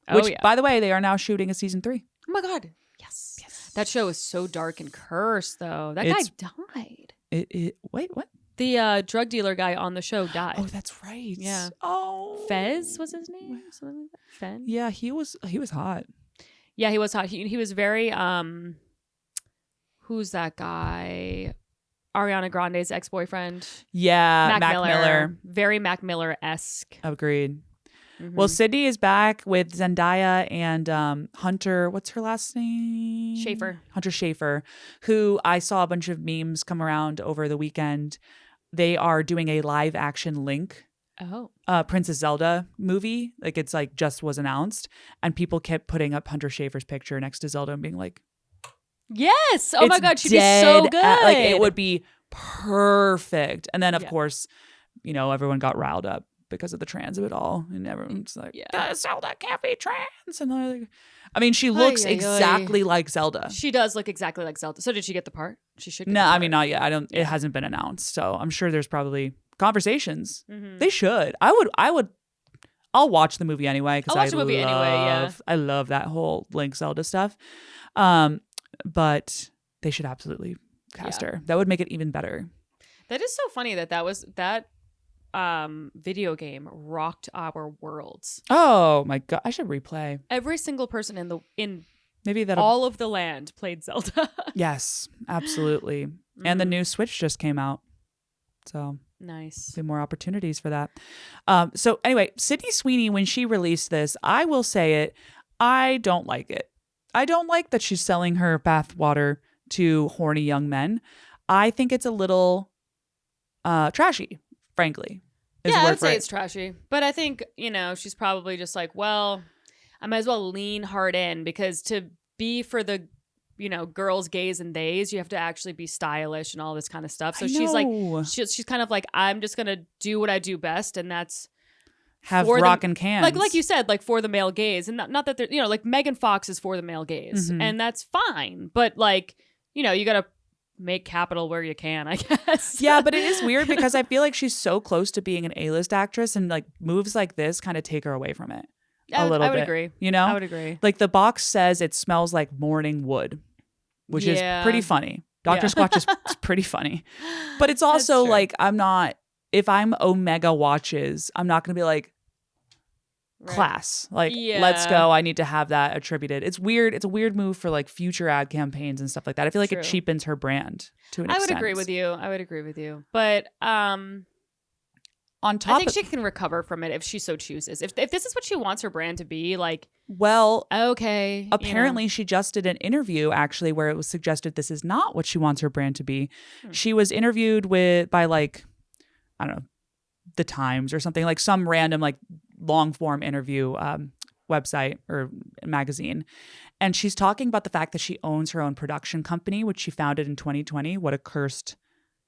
Speaker 1: Which, by the way, they are now shooting a season 3.
Speaker 2: Oh my God. Yes. That show is so dark and cursed, though. That guy died.
Speaker 1: Wait, what?
Speaker 2: The drug dealer guy on the show died.
Speaker 1: Oh, that's right.
Speaker 2: Yeah.
Speaker 1: Oh.
Speaker 2: Fez was his name? Something like that? Fen?
Speaker 1: Yeah, he was hot.
Speaker 2: Yeah, he was hot. He was very, who's that guy? Ariana Grande's ex-boyfriend.
Speaker 1: Yeah, Mac Miller.
Speaker 2: Very Mac Miller-esque.
Speaker 1: Agreed. Mm-hmm. Well, Sydney is back with Zendaya and Hunter. What's her last name?
Speaker 2: Schafer.
Speaker 1: Hunter Schafer, who I saw a bunch of memes come around over the weekend. They are doing a live action Link Princess Zelda movie. Like it's like just was announced, and people kept putting up Hunter Schafer's picture next to Zelda and being like,
Speaker 2: yes, oh my
Speaker 1: "It's
Speaker 2: God, she'd be so
Speaker 1: dead
Speaker 2: good.
Speaker 1: like it would be perfect." And then of course, everyone got riled up because of the trans of it all, and everyone's like, Zelda can't be trans. And they're like, I mean, she looks exactly like Zelda.
Speaker 2: She does look exactly like Zelda. So did she get the part? She should.
Speaker 1: No, I mean, not yet. It hasn't been announced, so I'm sure there's probably conversations. They should. I'll watch the movie anyway because I love that whole Link Zelda stuff. But they should absolutely cast her. That would make it even better.
Speaker 2: That is so funny that video game rocked our worlds.
Speaker 1: Oh my God, I should replay.
Speaker 2: Every single person in
Speaker 1: maybe that
Speaker 2: all of the land played Zelda.
Speaker 1: Yes, absolutely. And the new Switch just came out, so
Speaker 2: nice.
Speaker 1: Be more opportunities for that. So anyway, Sydney Sweeney, when she released this, I will say it, I don't like it. I don't like that she's selling her bathwater to horny young men. I think it's a little trashy, frankly.
Speaker 2: Yeah, I would say it's trashy. But I think, she's probably just like, well, I might as well lean hard in, because to be for the, girls, gays, and theys, you have to actually be stylish and all this kind of stuff. So she's like, she's kind of like, I'm just going to do what I do best. And that's
Speaker 1: have rockin' cans.
Speaker 2: Like you said, like for the male gaze. And not that they're, like Megan Fox is for the male gaze. And that's fine. But like, you got to make capital where you can, I guess.
Speaker 1: Yeah, but it is weird because I feel like she's so close to being an A-list actress, and like moves like this kind of take her away from it a little bit.
Speaker 2: I would agree.
Speaker 1: I
Speaker 2: would agree.
Speaker 1: Like the box says it smells like morning wood, which is pretty funny. Dr. Squatch is pretty funny. But it's also like, if I'm Omega Watches, I'm not going to be like, class. Like, let's go. I need to have that attributed. It's weird. It's a weird move for like future ad campaigns and stuff like that. I feel like it cheapens her brand to an extent.
Speaker 2: I would agree with you. But
Speaker 1: on top,
Speaker 2: I think she can recover from it if she so chooses. If this is what she wants her brand to be, like,
Speaker 1: well,
Speaker 2: okay.
Speaker 1: Apparently, she just did an interview actually where it was suggested this is not what she wants her brand to be. She was interviewed by like, I don't know, The Times or something, like some random like long form interview website or magazine, and she's talking about the fact that she owns her own production company, which she founded in 2020. What a cursed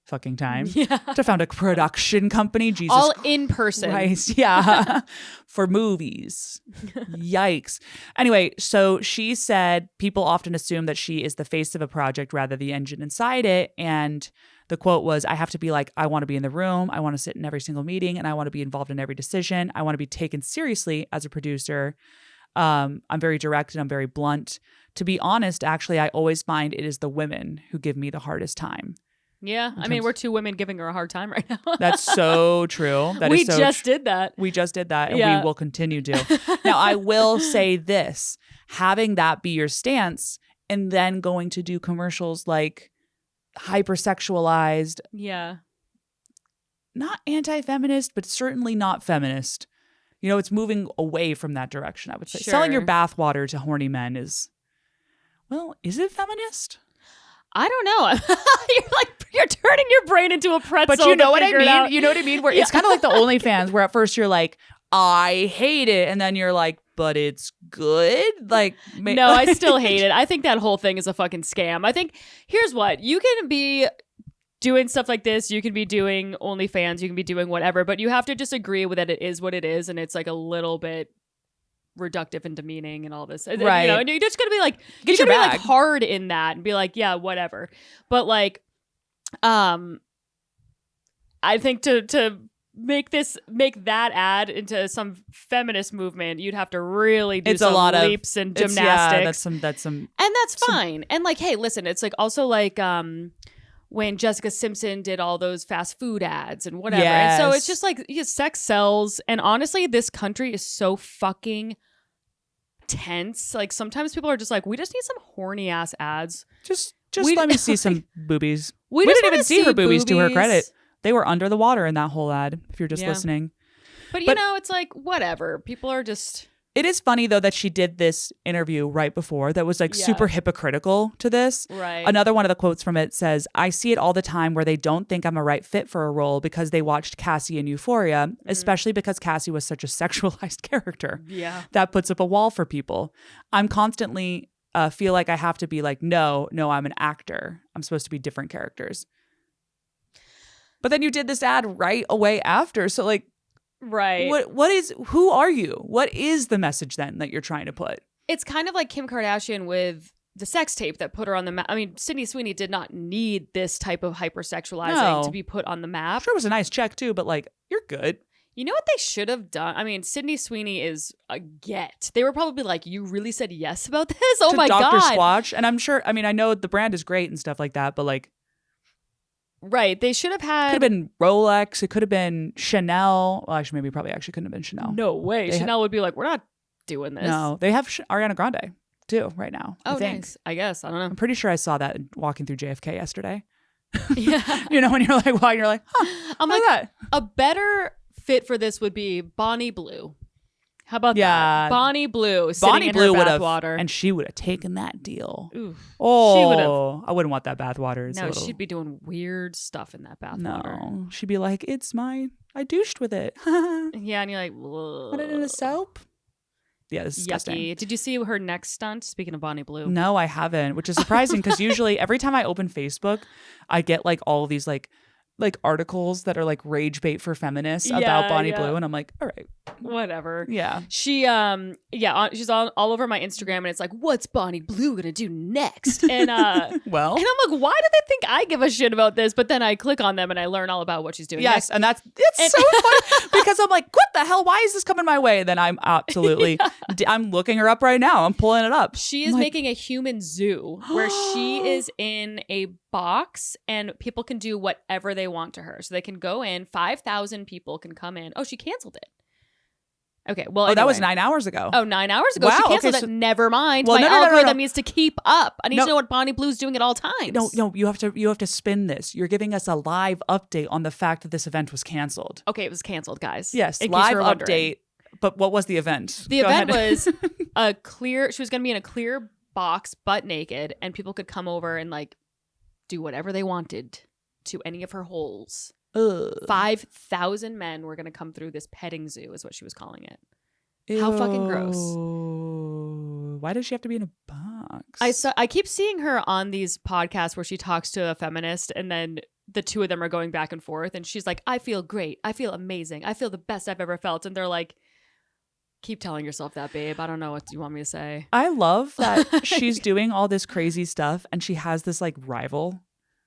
Speaker 1: fucking time to found a production company. Jesus,
Speaker 2: all in person,
Speaker 1: Christ. Yeah, for movies. Yikes. Anyway, so she said people often assume that she is the face of a project rather than the engine inside it, and the quote was, I have to be like, I want to be in the room. I want to sit in every single meeting, and I want to be involved in every decision. I want to be taken seriously as a producer. I'm very direct and I'm very blunt. To be honest, actually, I always find it is the women who give me the hardest time.
Speaker 2: Yeah. I mean, we're two women giving her a hard time right now.
Speaker 1: That's so true.
Speaker 2: We just did that.
Speaker 1: We just did that, and we will continue to. Now, I will say this. Having that be your stance and then going to do commercials like hypersexualized, not anti-feminist, but certainly not feminist. It's moving away from that direction, I would say. Selling your bathwater to horny men is it feminist?
Speaker 2: I don't know. You're turning your brain into a pretzel.
Speaker 1: But you know what I mean? You know what I mean? Where it's kind of like the OnlyFans, where at first you're like, I hate it, and then you're like, but it's good. Like,
Speaker 2: no, I still hate it. I think that whole thing is a fucking scam. I think here's what you can be doing stuff like this. You can be doing OnlyFans. You can be doing whatever, but you have to just agree with that. It is what it is, and it's like a little bit reductive and demeaning and all this, right? And you're just gonna be like, you're gonna be like hard in that and be like, yeah, whatever. But like, I think to make that ad into some feminist movement, you'd have to really do some leaps and gymnastics.
Speaker 1: Yeah, that's some,
Speaker 2: and that's fine. And like, hey, listen, it's like also like when Jessica Simpson did all those fast food ads and whatever.
Speaker 1: Yes.
Speaker 2: And so it's just like, sex sells. And honestly, this country is so fucking tense. Like sometimes people are just like, we just need some horny ass ads.
Speaker 1: Just let me see some boobies. We didn't even see her boobies, to her credit. They were under the water in that whole ad, if you're just listening.
Speaker 2: But it's like, whatever. People are just...
Speaker 1: It is funny, though, that she did this interview right before that was like super hypocritical to this.
Speaker 2: Right.
Speaker 1: Another one of the quotes from it says, I see it all the time where they don't think I'm a right fit for a role because they watched Cassie in Euphoria, especially because Cassie was such a sexualized character.
Speaker 2: Yeah.
Speaker 1: That puts up a wall for people. I'm constantly feel like I have to be like, no, I'm an actor. I'm supposed to be different characters. But then you did this ad right away after. So like,
Speaker 2: right.
Speaker 1: Who are you? What is the message then that you're trying to put?
Speaker 2: It's kind of like Kim Kardashian with the sex tape that put her on the map. I mean, Sydney Sweeney did not need this type of hypersexualizing to be put on the map.
Speaker 1: Sure, it was a nice check too, but like, you're good.
Speaker 2: You know what they should have done? I mean, Sydney Sweeney is a get. They were probably like, you really said yes about this? Oh my God.
Speaker 1: Dr. Squatch. And I'm sure, I mean, I know the brand is great and stuff like that, but like.
Speaker 2: Right. They should have had.
Speaker 1: Could have been Rolex. It could have been Chanel. Well, actually, maybe probably actually couldn't have been Chanel.
Speaker 2: No way. Chanel would be like, we're not doing this.
Speaker 1: No, they have Ariana Grande too right now.
Speaker 2: Oh,
Speaker 1: I think.
Speaker 2: Nice. I guess. I don't know.
Speaker 1: I'm pretty sure I saw that walking through JFK yesterday.
Speaker 2: Yeah.
Speaker 1: You know, when you're like, wow, you're like, huh,
Speaker 2: I'm like,
Speaker 1: that?
Speaker 2: A better fit for this would be Bonnie Blue. How about
Speaker 1: Yeah.
Speaker 2: that? Bonnie Blue.
Speaker 1: Bonnie Blue would have,
Speaker 2: Bathwater.
Speaker 1: and she would have taken that deal.
Speaker 2: Ooh.
Speaker 1: Oh,
Speaker 2: She would've.
Speaker 1: I wouldn't want that bathwater.
Speaker 2: No, she'd be doing weird stuff in that bathwater.
Speaker 1: No, she'd be like, it's mine. I douched with it.
Speaker 2: Yeah, and you're like,
Speaker 1: put it in a soap. Yeah, this is disgusting.
Speaker 2: yucky. Did you see her next stunt? Speaking of Bonnie Blue.
Speaker 1: No, I haven't, which is surprising because usually every time I open Facebook, I get like all of these like articles that are like rage bait for feminists about Bonnie Blue, and I'm like, all right,
Speaker 2: whatever.
Speaker 1: yeah.
Speaker 2: She she's all over my Instagram, and it's like, what's Bonnie Blue gonna do next? And
Speaker 1: Well,
Speaker 2: and I'm like, why do they think I give a shit about this? But then I click on them and I learn all about what she's doing.
Speaker 1: yes,
Speaker 2: next.
Speaker 1: and it's so funny because I'm like, what the hell? Why is this coming my way? Then I'm absolutely, I'm looking her up right now. I'm pulling it up.
Speaker 2: She is making a human zoo where she is in a box and people can do whatever they want to her. So they can go in, 5,000 people can come in. Oh, she canceled it. Okay, well,
Speaker 1: that was
Speaker 2: anyway.
Speaker 1: 9 hours ago.
Speaker 2: Oh, 9 hours ago.
Speaker 1: Wow,
Speaker 2: She canceled
Speaker 1: okay,
Speaker 2: it. Never mind.
Speaker 1: Well,
Speaker 2: My
Speaker 1: no.
Speaker 2: algorithm needs to keep up. I need
Speaker 1: No.
Speaker 2: to know what Bonnie Blue's doing at all times.
Speaker 1: No, you have to spin this. You're giving us a live update on the fact that this event was canceled.
Speaker 2: Okay, it was canceled, guys.
Speaker 1: Yes,
Speaker 2: in case
Speaker 1: live
Speaker 2: you were wondering.
Speaker 1: update. But what was the event?
Speaker 2: The
Speaker 1: Go
Speaker 2: event
Speaker 1: ahead.
Speaker 2: was a clear. She was going to be in a clear box, butt naked, and people could come over and like do whatever they wanted to any of her holes.
Speaker 1: Ugh.
Speaker 2: 5,000 men were going to come through this petting zoo, is what she was calling it. How fucking gross.
Speaker 1: Why does she have to be in a box?
Speaker 2: I keep seeing her on these podcasts where she talks to a feminist, and then the two of them are going back and forth, and she's like, I feel great. I feel amazing. I feel the best I've ever felt. And they're like, keep telling yourself that, babe. I don't know what you want me to say.
Speaker 1: I love that she's doing all this crazy stuff and she has this like rival.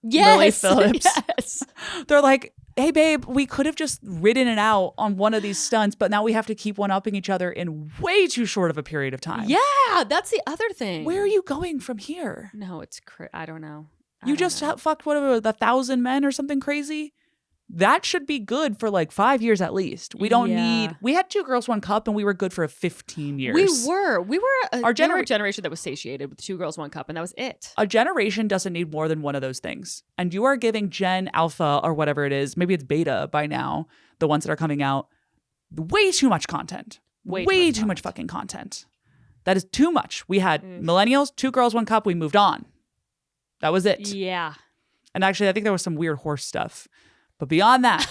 Speaker 2: Yes.
Speaker 1: Lily Phillips.
Speaker 2: Yes.
Speaker 1: They're like, hey, babe, we could have just ridden it out on one of these stunts, but now we have to keep one-upping each other in way too short of a period of time.
Speaker 2: Yeah, that's the other thing.
Speaker 1: Where are you going from here?
Speaker 2: No, it's I don't know.
Speaker 1: You just fucked whatever, 1,000 men or something crazy? That should be good for like 5 years at least. We don't need. We had 2 Girls, 1 Cup, and we were good for 15 years.
Speaker 2: We were
Speaker 1: Our
Speaker 2: generation that was satiated with 2 Girls, 1 Cup, and that was it.
Speaker 1: A generation doesn't need more than one of those things. And you are giving Gen Alpha or whatever it is, maybe it's Beta by now, the ones that are coming out, way too much content. Way too much fucking content. That is too much. We had millennials, 2 Girls, 1 Cup. We moved on. That was it.
Speaker 2: Yeah.
Speaker 1: And actually, I think there was some weird horse stuff. But beyond that,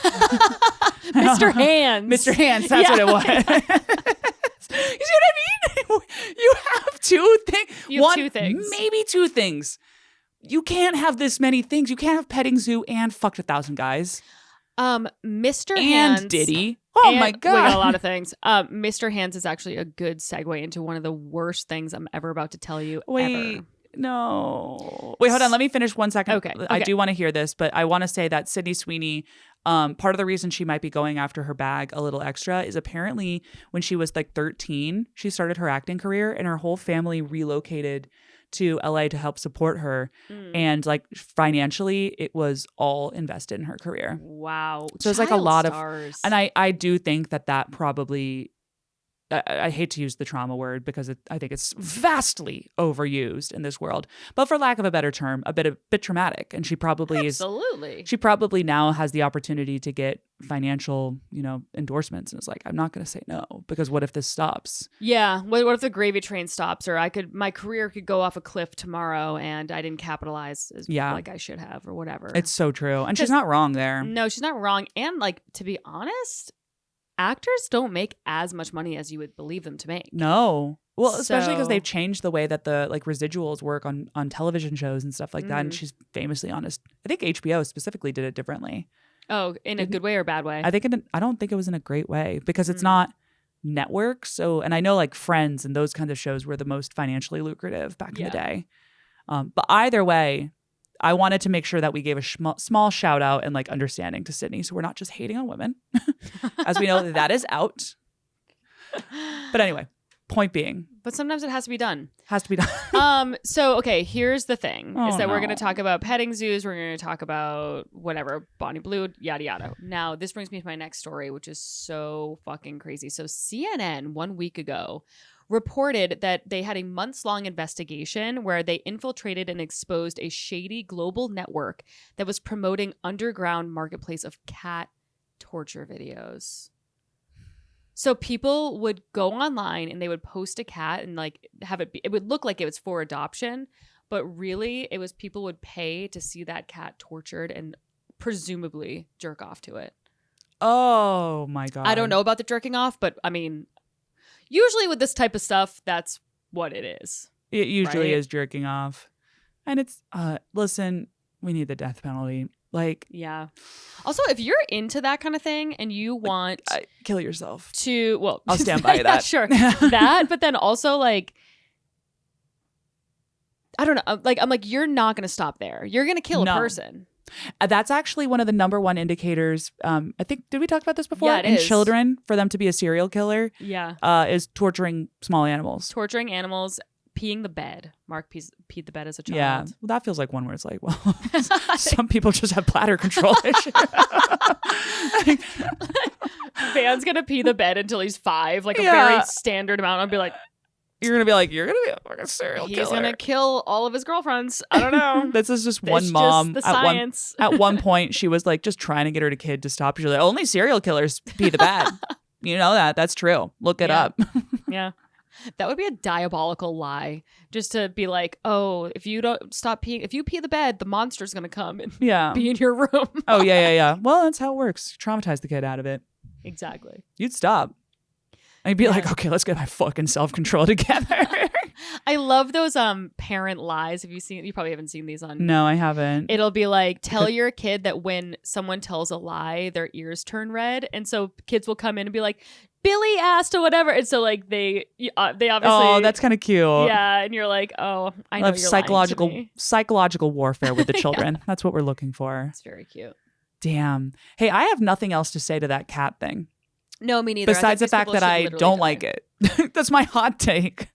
Speaker 2: Mr. Hands.
Speaker 1: Mr. Hands, that's what it was. You see what I mean? You have 2 things.
Speaker 2: You have 2 things.
Speaker 1: Maybe 2 things. You can't have this many things. You can't have petting zoo and fucked 1,000 guys.
Speaker 2: Mr.
Speaker 1: And
Speaker 2: Hands.
Speaker 1: Diddy. Oh my God.
Speaker 2: We got a lot of things. Mr. Hands is actually a good segue into one of the worst things I'm ever about to tell you.
Speaker 1: Wait.
Speaker 2: Ever.
Speaker 1: No. Wait, hold on. Let me finish 1 second.
Speaker 2: Okay.
Speaker 1: I do want to hear this, but I want to say that Sydney Sweeney, part of the reason she might be going after her bag a little extra is apparently when she was like 13, she started her acting career and her whole family relocated to LA to help support her. And like financially, it was all invested in her career.
Speaker 2: Wow.
Speaker 1: So it's like a lot
Speaker 2: stars.
Speaker 1: of, and I do think that probably I hate to use the trauma word because I think it's vastly overused in this world, but for lack of a better term, a bit traumatic. And she probably
Speaker 2: Absolutely.
Speaker 1: she probably now has the opportunity to get financial, endorsements. And it's like, I'm not going to say no, because what if this stops?
Speaker 2: Yeah. What if the gravy train stops, or my career could go off a cliff tomorrow and I didn't capitalize as like I should have, or whatever.
Speaker 1: It's so true. And she's not wrong there.
Speaker 2: No, she's not wrong. And like, to be honest, actors don't make as much money as you would believe them to make.
Speaker 1: No. Well, especially because
Speaker 2: So-
Speaker 1: they've changed the way that the like residuals work on television shows and stuff like that. And she's famously honest. I think HBO specifically did it differently.
Speaker 2: Oh, in a good way or bad way?
Speaker 1: I don't think it was in a great way, because it's not network. So, and I know like Friends and those kinds of shows were the most financially lucrative back in the day. But either way, I wanted to make sure that we gave a small shout out and like understanding to Sydney. So we're not just hating on women, as we know that is out. But anyway, point being.
Speaker 2: But sometimes it has to be done.
Speaker 1: Has to be done.
Speaker 2: So, okay, here's the thing.
Speaker 1: Oh,
Speaker 2: is that we're going
Speaker 1: no.
Speaker 2: to talk about petting zoos. We're going to talk about whatever, Bonnie Blue, yada, yada. Now, this brings me to my next story, which is so fucking crazy. So CNN 1 week ago reported that they had a months-long investigation where they infiltrated and exposed a shady global network that was promoting underground marketplace of cat torture videos. So people would go online and they would post a cat and like have it would look like it was for adoption, but really it was people would pay to see that cat tortured and presumably jerk off to it.
Speaker 1: Oh my God.
Speaker 2: I don't know about the jerking off, but I mean, usually with this type of stuff, that's what it is.
Speaker 1: It usually
Speaker 2: right?
Speaker 1: is jerking off. And it's, listen, we need the death penalty. Like,
Speaker 2: Yeah. Also, if you're into that kind of thing and you want
Speaker 1: kill yourself.
Speaker 2: to, well,
Speaker 1: I'll stand by that.
Speaker 2: Sure. That, but then also like, I don't know. Like, I'm like, you're not going to stop there. You're going to kill
Speaker 1: No.
Speaker 2: a person.
Speaker 1: That's actually one of the number one indicators. I think, did we talk about this before?
Speaker 2: Yeah, it
Speaker 1: in
Speaker 2: is.
Speaker 1: children, for them to be a serial killer,
Speaker 2: Yeah.
Speaker 1: is torturing small animals.
Speaker 2: Torturing animals, peeing the bed. Mark peed the bed as a child.
Speaker 1: Yeah. Well, that feels like one where it's like, well, some people just have bladder control issues.
Speaker 2: Van's going to pee the bed until he's 5, like a
Speaker 1: Yeah.
Speaker 2: very standard amount. I'll be like,
Speaker 1: You're going to be like, you're going to be a fucking serial
Speaker 2: he's
Speaker 1: killer.
Speaker 2: going to kill all of his girlfriends. I don't know.
Speaker 1: This is just
Speaker 2: It's
Speaker 1: one
Speaker 2: just
Speaker 1: mom.
Speaker 2: the
Speaker 1: at
Speaker 2: science.
Speaker 1: at one point, she was like just trying to get her kid to stop. She's like, only serial killers pee the bed. You know that. That's true. Look it
Speaker 2: Yeah.
Speaker 1: up.
Speaker 2: Yeah. That would be a diabolical lie. Just to be like, oh, if you don't stop peeing, if you pee the bed, the monster's going to come and
Speaker 1: Yeah.
Speaker 2: be in your room.
Speaker 1: Oh, yeah. Well, that's how it works. Traumatize the kid out of it.
Speaker 2: Exactly.
Speaker 1: You'd stop. And you'd be like, okay, let's get my fucking self-control together.
Speaker 2: I love those parent lies. Have you seen? You probably haven't seen these on.
Speaker 1: No, I haven't.
Speaker 2: It'll be like, tell your kid that when someone tells a lie, their ears turn red, and so kids will come in and be like, Billy asked or whatever, and so like they obviously.
Speaker 1: Oh, that's kind of cute.
Speaker 2: Yeah, and you're like, oh, I know
Speaker 1: Love
Speaker 2: you're lying to me.
Speaker 1: psychological warfare with the children. That's what we're looking for.
Speaker 2: It's very cute.
Speaker 1: Damn. Hey, I have nothing else to say to that cat thing.
Speaker 2: No, me neither.
Speaker 1: Besides the fact that I don't like it. That's my hot take.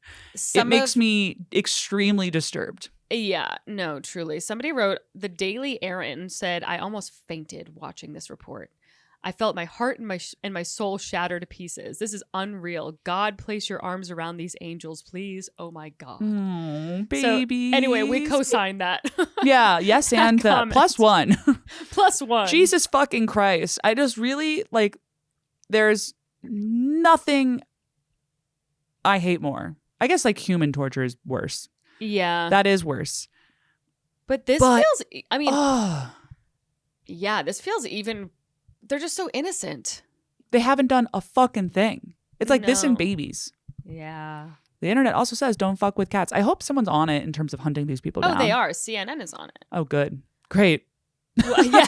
Speaker 1: It makes me extremely disturbed.
Speaker 2: Yeah, no, truly. Somebody wrote, the Daily Aaron said, I almost fainted watching this report. I felt my heart and my soul shatter to pieces. This is unreal. God, place your arms around these angels, please. Oh my God.
Speaker 1: Baby.
Speaker 2: So, anyway, we co-signed that.
Speaker 1: Yeah, yes, and
Speaker 2: comment.
Speaker 1: +1.
Speaker 2: +1.
Speaker 1: Jesus fucking Christ. I just really like, there's nothing I hate more. I guess like human torture is worse.
Speaker 2: Yeah.
Speaker 1: That is worse.
Speaker 2: But this
Speaker 1: but-
Speaker 2: feels, I mean,
Speaker 1: Oh,
Speaker 2: yeah, this feels even, they're just so innocent.
Speaker 1: they haven't done a fucking thing. It's like this and
Speaker 2: No.
Speaker 1: babies.
Speaker 2: Yeah.
Speaker 1: The internet also says don't fuck with cats. I hope someone's on it in terms of hunting these people down.
Speaker 2: Oh, they are. CNN is on it.
Speaker 1: Oh, good. Great.
Speaker 2: Well, yeah.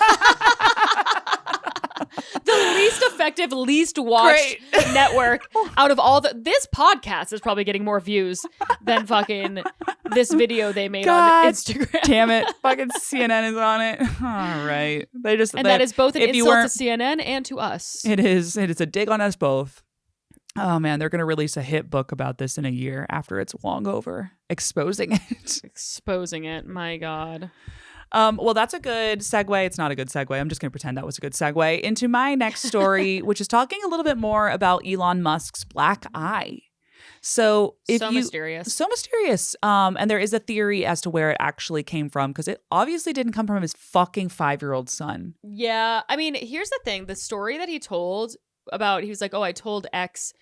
Speaker 2: The least effective, least watched network out of all this podcast is probably getting more views than fucking this video they made
Speaker 1: God
Speaker 2: on Instagram.
Speaker 1: Damn it. Fucking CNN is on it. All right. They just,
Speaker 2: And that is both an
Speaker 1: if you
Speaker 2: insult to
Speaker 1: weren't-
Speaker 2: CNN and to us.
Speaker 1: It is a dig on us both. Oh man, they're going to release a hit book about this in a year after it's long over, exposing it.
Speaker 2: Exposing it. My God.
Speaker 1: Well, that's a good segue. It's not a good segue. I'm just going to pretend that was a good segue into my next story, which is talking a little bit more about Elon Musk's black eye. So
Speaker 2: Mysterious.
Speaker 1: So mysterious. And there is a theory as to where it actually came from because it obviously didn't come from his fucking 5-year-old son.
Speaker 2: Yeah. I mean, here's the thing. The story that he told about, he was like, oh, I told X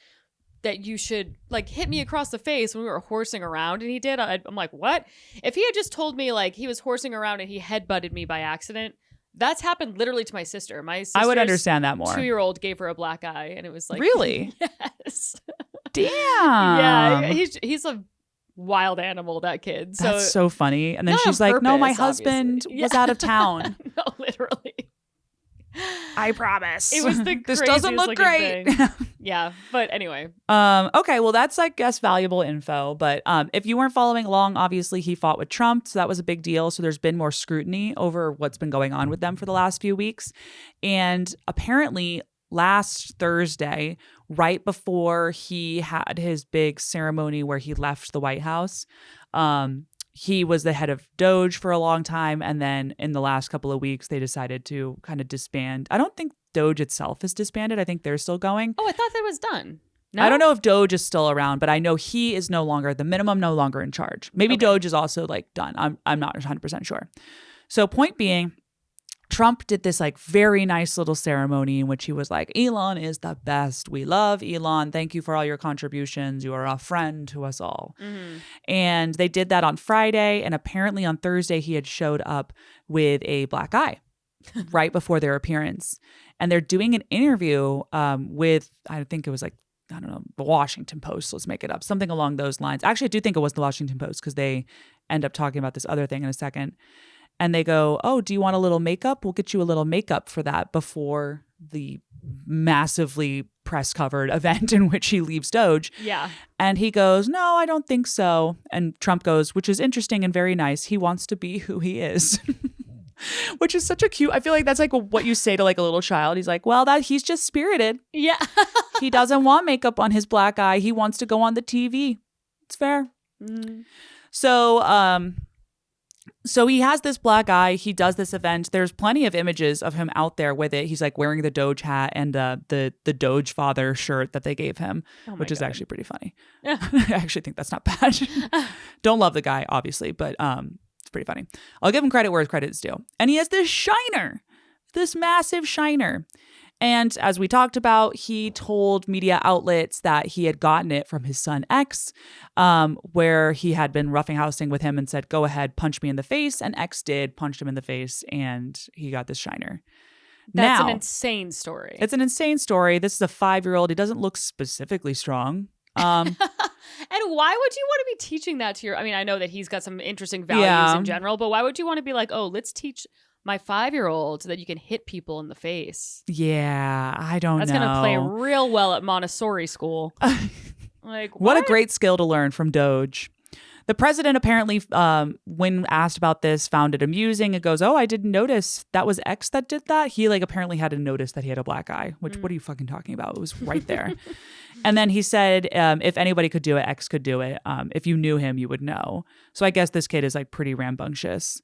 Speaker 2: that you should like hit me across the face when we were horsing around, and he did. I'm like, what? If he had just told me like he was horsing around and he headbutted me by accident, that's happened literally to my sister. My sister,
Speaker 1: I would understand that more.
Speaker 2: 2-year-old gave her a black eye, and it was like,
Speaker 1: really?
Speaker 2: Yes.
Speaker 1: Damn.
Speaker 2: Yeah, he's a wild animal, that kid. So
Speaker 1: that's so funny. And then
Speaker 2: not
Speaker 1: she's
Speaker 2: on
Speaker 1: like, no, my
Speaker 2: purpose,
Speaker 1: husband
Speaker 2: obviously.
Speaker 1: was out of town.
Speaker 2: No, literally.
Speaker 1: I promise.
Speaker 2: It was the
Speaker 1: this doesn't look great.
Speaker 2: Yeah, but anyway.
Speaker 1: Okay, well, that's, I guess, valuable info. But if you weren't following along, obviously he fought with Trump, so that was a big deal. So there's been more scrutiny over what's been going on with them for the last few weeks. And apparently last Thursday, right before he had his big ceremony where he left the White House, he was the head of Doge for a long time. And then in the last couple of weeks, they decided to kind of disband. I don't think Doge itself is disbanded. I think they're still going.
Speaker 2: Oh, I thought that was done. No?
Speaker 1: I don't know if Doge is still around, but I know he is no longer in charge. Maybe
Speaker 2: Okay.
Speaker 1: Doge is also like done. I'm not 100% sure. So point being, Trump did this like very nice little ceremony in which he was like, Elon is the best. We love Elon. Thank you for all your contributions. You are a friend to us all.
Speaker 2: Mm-hmm.
Speaker 1: And they did that on Friday. And apparently on Thursday, he had showed up with a black eye right before their appearance. And they're doing an interview with, I think it was like, I don't know, the Washington Post. Let's make it up. Something along those lines. Actually, I do think it was the Washington Post because they end up talking about this other thing in a second. And they go, oh, do you want a little makeup? We'll get you a little makeup for that before the massively press covered event in which he leaves Doge.
Speaker 2: Yeah.
Speaker 1: And he goes, no, I don't think so. And Trump goes, which is interesting and very nice. He wants to be who he is. Which is such a cute, I feel like that's like what you say to like a little child. He's like, well, he's just spirited.
Speaker 2: Yeah.
Speaker 1: He doesn't want makeup on his black eye. He wants to go on the TV. It's fair.
Speaker 2: Mm.
Speaker 1: So he has this black eye. He does this event. There's plenty of images of him out there with it. He's like wearing the Doge hat and the Doge father shirt that they gave him, which is actually pretty funny. I actually think that's not bad. Don't love the guy, obviously, but it's pretty funny. I'll give him credit where credit is due. And he has this shiner, this massive shiner. And as we talked about, he told media outlets that he had gotten it from his son X, where he had been roughhousing with him and said, go ahead, punch me in the face. And X did, punched him in the face, and he got this shiner.
Speaker 2: That's
Speaker 1: now,
Speaker 2: an insane story.
Speaker 1: It's an insane story. This is a 5-year-old. He doesn't look specifically strong.
Speaker 2: And why would you want to be teaching that to your... I mean, I know that he's got some interesting values in general, but why would you want to be like, oh, let's teach my 5-year-old so that you can hit people in the face?
Speaker 1: Yeah, I don't know.
Speaker 2: That's going to play real well at Montessori school. Like,
Speaker 1: what a great skill to learn from Doge. The president apparently, when asked about this, found it amusing. It goes, oh, I didn't notice that was X that did that. He like apparently hadn't noticed that he had a black eye, which what are you fucking talking about? It was right there. And then he said, if anybody could do it, X could do it. If you knew him, you would know. So I guess this kid is like pretty rambunctious.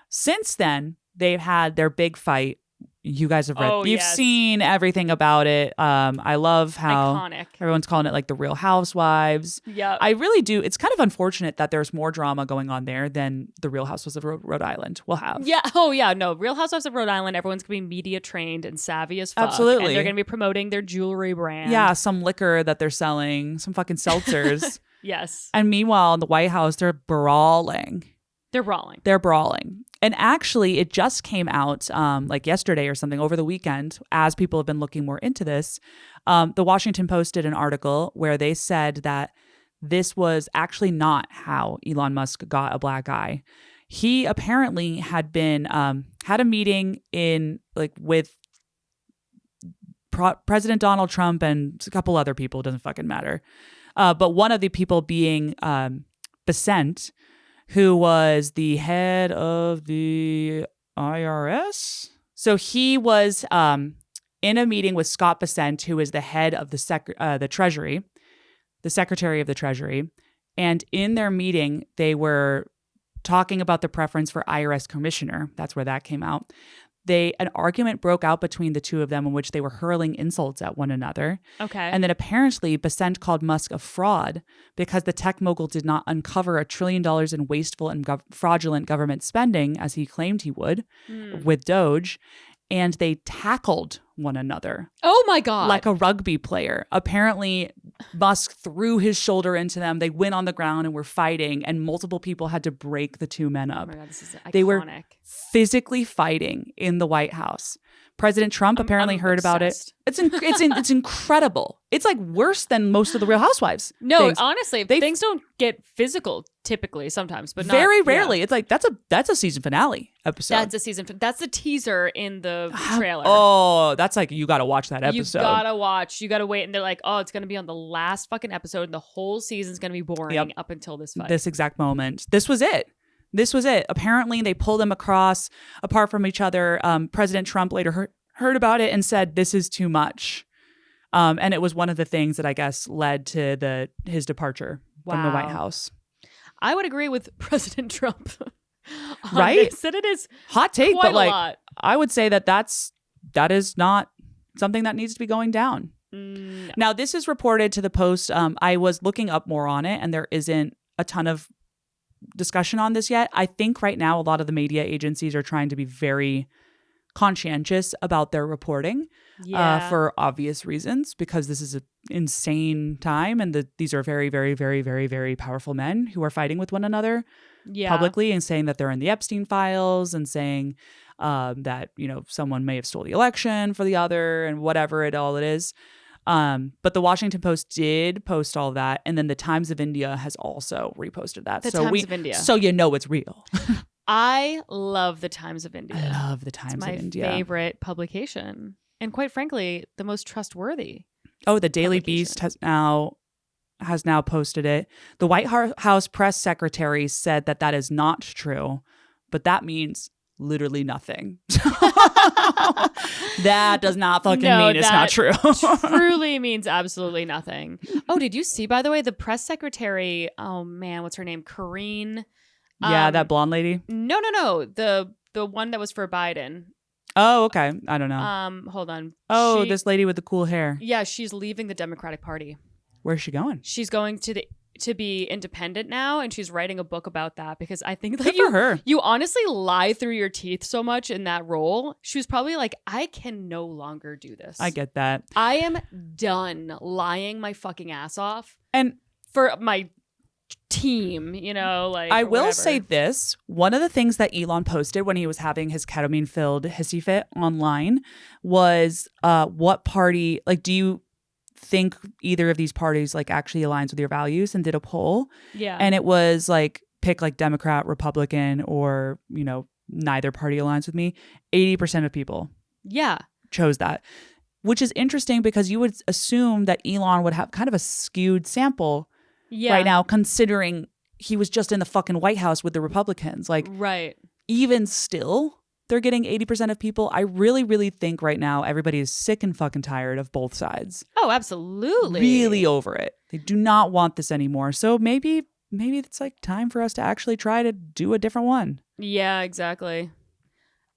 Speaker 1: Since then, they've had their big fight. You guys have read, you've seen everything about it. I love how
Speaker 2: iconic.
Speaker 1: Everyone's calling it like the Real Housewives.
Speaker 2: Yeah,
Speaker 1: I really do. It's kind of unfortunate that there's more drama going on there than the Real Housewives of Rhode Island will have.
Speaker 2: Yeah. Oh, yeah. No, Real Housewives of Rhode Island, everyone's going to be media trained and savvy as fuck.
Speaker 1: Absolutely.
Speaker 2: And they're going to be promoting their jewelry brand.
Speaker 1: Yeah, some liquor that they're selling, some fucking seltzers.
Speaker 2: Yes.
Speaker 1: And meanwhile, in the White House, they're brawling.
Speaker 2: They're brawling.
Speaker 1: They're brawling. And actually, it just came out like yesterday or something over the weekend, as people have been looking more into this. The Washington Post did an article where they said that this was actually not how Elon Musk got a black eye. He apparently had been had a meeting with President Donald Trump and a couple other people. It doesn't fucking matter. But one of the people being Besant, who was the head of the IRS. So he was in a meeting with Scott Bessent, who is the head of the Treasury, the Secretary of the Treasury. And in their meeting, they were talking about the preference for IRS commissioner. That's where that came out. An argument broke out between the two of them in which they were hurling insults at one another.
Speaker 2: Okay.
Speaker 1: And then apparently Besant called Musk a fraud because the tech mogul did not uncover $1 trillion in wasteful and fraudulent government spending, as he claimed he would, with Doge. And they tackled one another.
Speaker 2: Oh my God.
Speaker 1: Like a rugby player. Apparently, Musk threw his shoulder into them. They went on the ground and were fighting, and multiple people had to break the two men up.
Speaker 2: Oh my God, this is iconic.
Speaker 1: They were physically fighting in the White House. President Trump apparently heard about it. It's incredible. It's like worse than most of the Real Housewives.
Speaker 2: No,
Speaker 1: things.
Speaker 2: honestly, things don't get physical typically sometimes, but
Speaker 1: very rarely. Yeah. It's like that's a season finale episode.
Speaker 2: That's a season. That's the teaser in the trailer.
Speaker 1: Oh, that's like you got to watch that episode.
Speaker 2: You gotta watch. You gotta wait, and they're like, oh, it's gonna be on the last fucking episode, and the whole season's gonna be boring up until this fight.
Speaker 1: This exact moment. This was it. Apparently, they pulled them apart from each other. President Trump later heard about it and said, this is too much. And it was one of the things that I guess led to his departure from the White House.
Speaker 2: I would agree with President Trump.
Speaker 1: Right?
Speaker 2: That it is
Speaker 1: hot take,
Speaker 2: quite
Speaker 1: but like
Speaker 2: a lot.
Speaker 1: I would say that is not something that needs to be going down.
Speaker 2: No.
Speaker 1: Now, this is reported to the Post. I was looking up more on it, and there isn't a ton of discussion on this yet. I think right now a lot of the media agencies are trying to be very conscientious about their reporting for obvious reasons, because this is an insane time, and these are very, very, very, very, very powerful men who are fighting with one another publicly and saying that they're in the Epstein files and saying that, someone may have stole the election for the other and whatever it is. But the Washington Post did post all that, and then the Times of India has also reposted that.
Speaker 2: Times of India.
Speaker 1: So it's real.
Speaker 2: I love the Times of India.
Speaker 1: I love the Times of India.
Speaker 2: My favorite publication, and quite frankly, the most trustworthy.
Speaker 1: Oh, the Daily Beast has now posted it. The White House press secretary said that is not true, but that means literally nothing. That does not fucking mean it's not true.
Speaker 2: Truly means absolutely nothing. Oh, did you see, by the way, the press secretary? Oh man, what's her name? Karine.
Speaker 1: Yeah, that blonde lady.
Speaker 2: No. The one that was for Biden.
Speaker 1: Oh, okay. I don't know.
Speaker 2: Hold on.
Speaker 1: Oh, this lady with the cool hair.
Speaker 2: Yeah, she's leaving the Democratic Party.
Speaker 1: Where's she going?
Speaker 2: She's going to be independent now, and she's writing a book about that, because I think
Speaker 1: good for her.
Speaker 2: You honestly lie through your teeth so much in that role. She was probably like, I can no longer do this.
Speaker 1: I get that.
Speaker 2: I am done lying my fucking ass off.
Speaker 1: And
Speaker 2: for my team,
Speaker 1: I will say this. One of the things that Elon posted when he was having his ketamine-filled hissy fit online was what party, do you think either of these parties actually aligns with your values, and did a poll.
Speaker 2: Yeah.
Speaker 1: And it was pick Democrat, Republican, or, neither party aligns with me. 80% of people chose that, which is interesting because you would assume that Elon would have kind of a skewed sample right now, considering he was just in the fucking White House with the Republicans.
Speaker 2: Right.
Speaker 1: Even still, they're getting 80% of people. I really, really think right now everybody is sick and fucking tired of both sides.
Speaker 2: Oh, absolutely.
Speaker 1: Really over it. They do not want this anymore. So maybe it's time for us to actually try to do a different one.
Speaker 2: Yeah, exactly.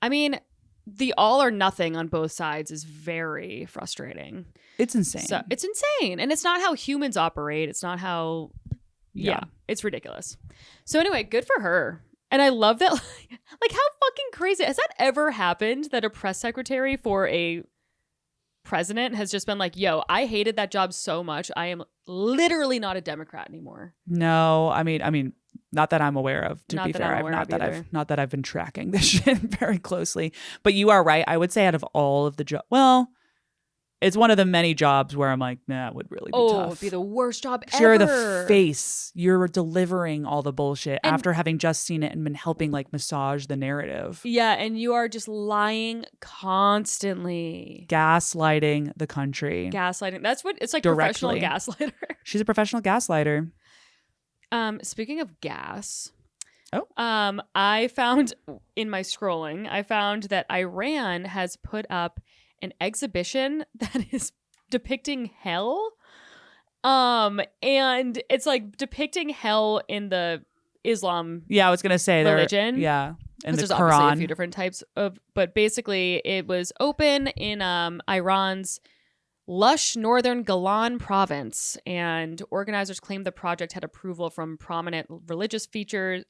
Speaker 2: I mean, the all or nothing on both sides is very frustrating.
Speaker 1: It's insane.
Speaker 2: So it's insane. And it's not how humans operate. It's not how... Yeah, it's ridiculous. So anyway, good for her. And I love that, how fucking crazy. Has that ever happened, that a press secretary for a president has just been like, yo, I hated that job so much. I am literally not a Democrat anymore.
Speaker 1: No, I mean, not that I'm aware of, to be fair. Not that I've been tracking this shit very closely. But you are right. I would say out of all of the jobs, it's one of the many jobs where I'm like, nah, it would really be tough.
Speaker 2: Oh, it would be the worst job ever.
Speaker 1: You're the face. You're delivering all the bullshit after having just seen it and been helping massage the narrative.
Speaker 2: Yeah, and you are just lying constantly.
Speaker 1: Gaslighting the country.
Speaker 2: Gaslighting. That's what it's like.
Speaker 1: Directly.
Speaker 2: Professional gaslighter.
Speaker 1: She's a professional gaslighter.
Speaker 2: Speaking of gas.
Speaker 1: Oh.
Speaker 2: I found in my scrolling, that Iran has put up an exhibition that is depicting hell. And it's depicting hell in the Islam
Speaker 1: Yeah, I was gonna say
Speaker 2: religion.
Speaker 1: Yeah, and the
Speaker 2: there's obviously a
Speaker 1: Quran.
Speaker 2: few different types of, but basically it was open in Iran's lush northern Galan province, and organizers claimed the project had approval from prominent religious figures.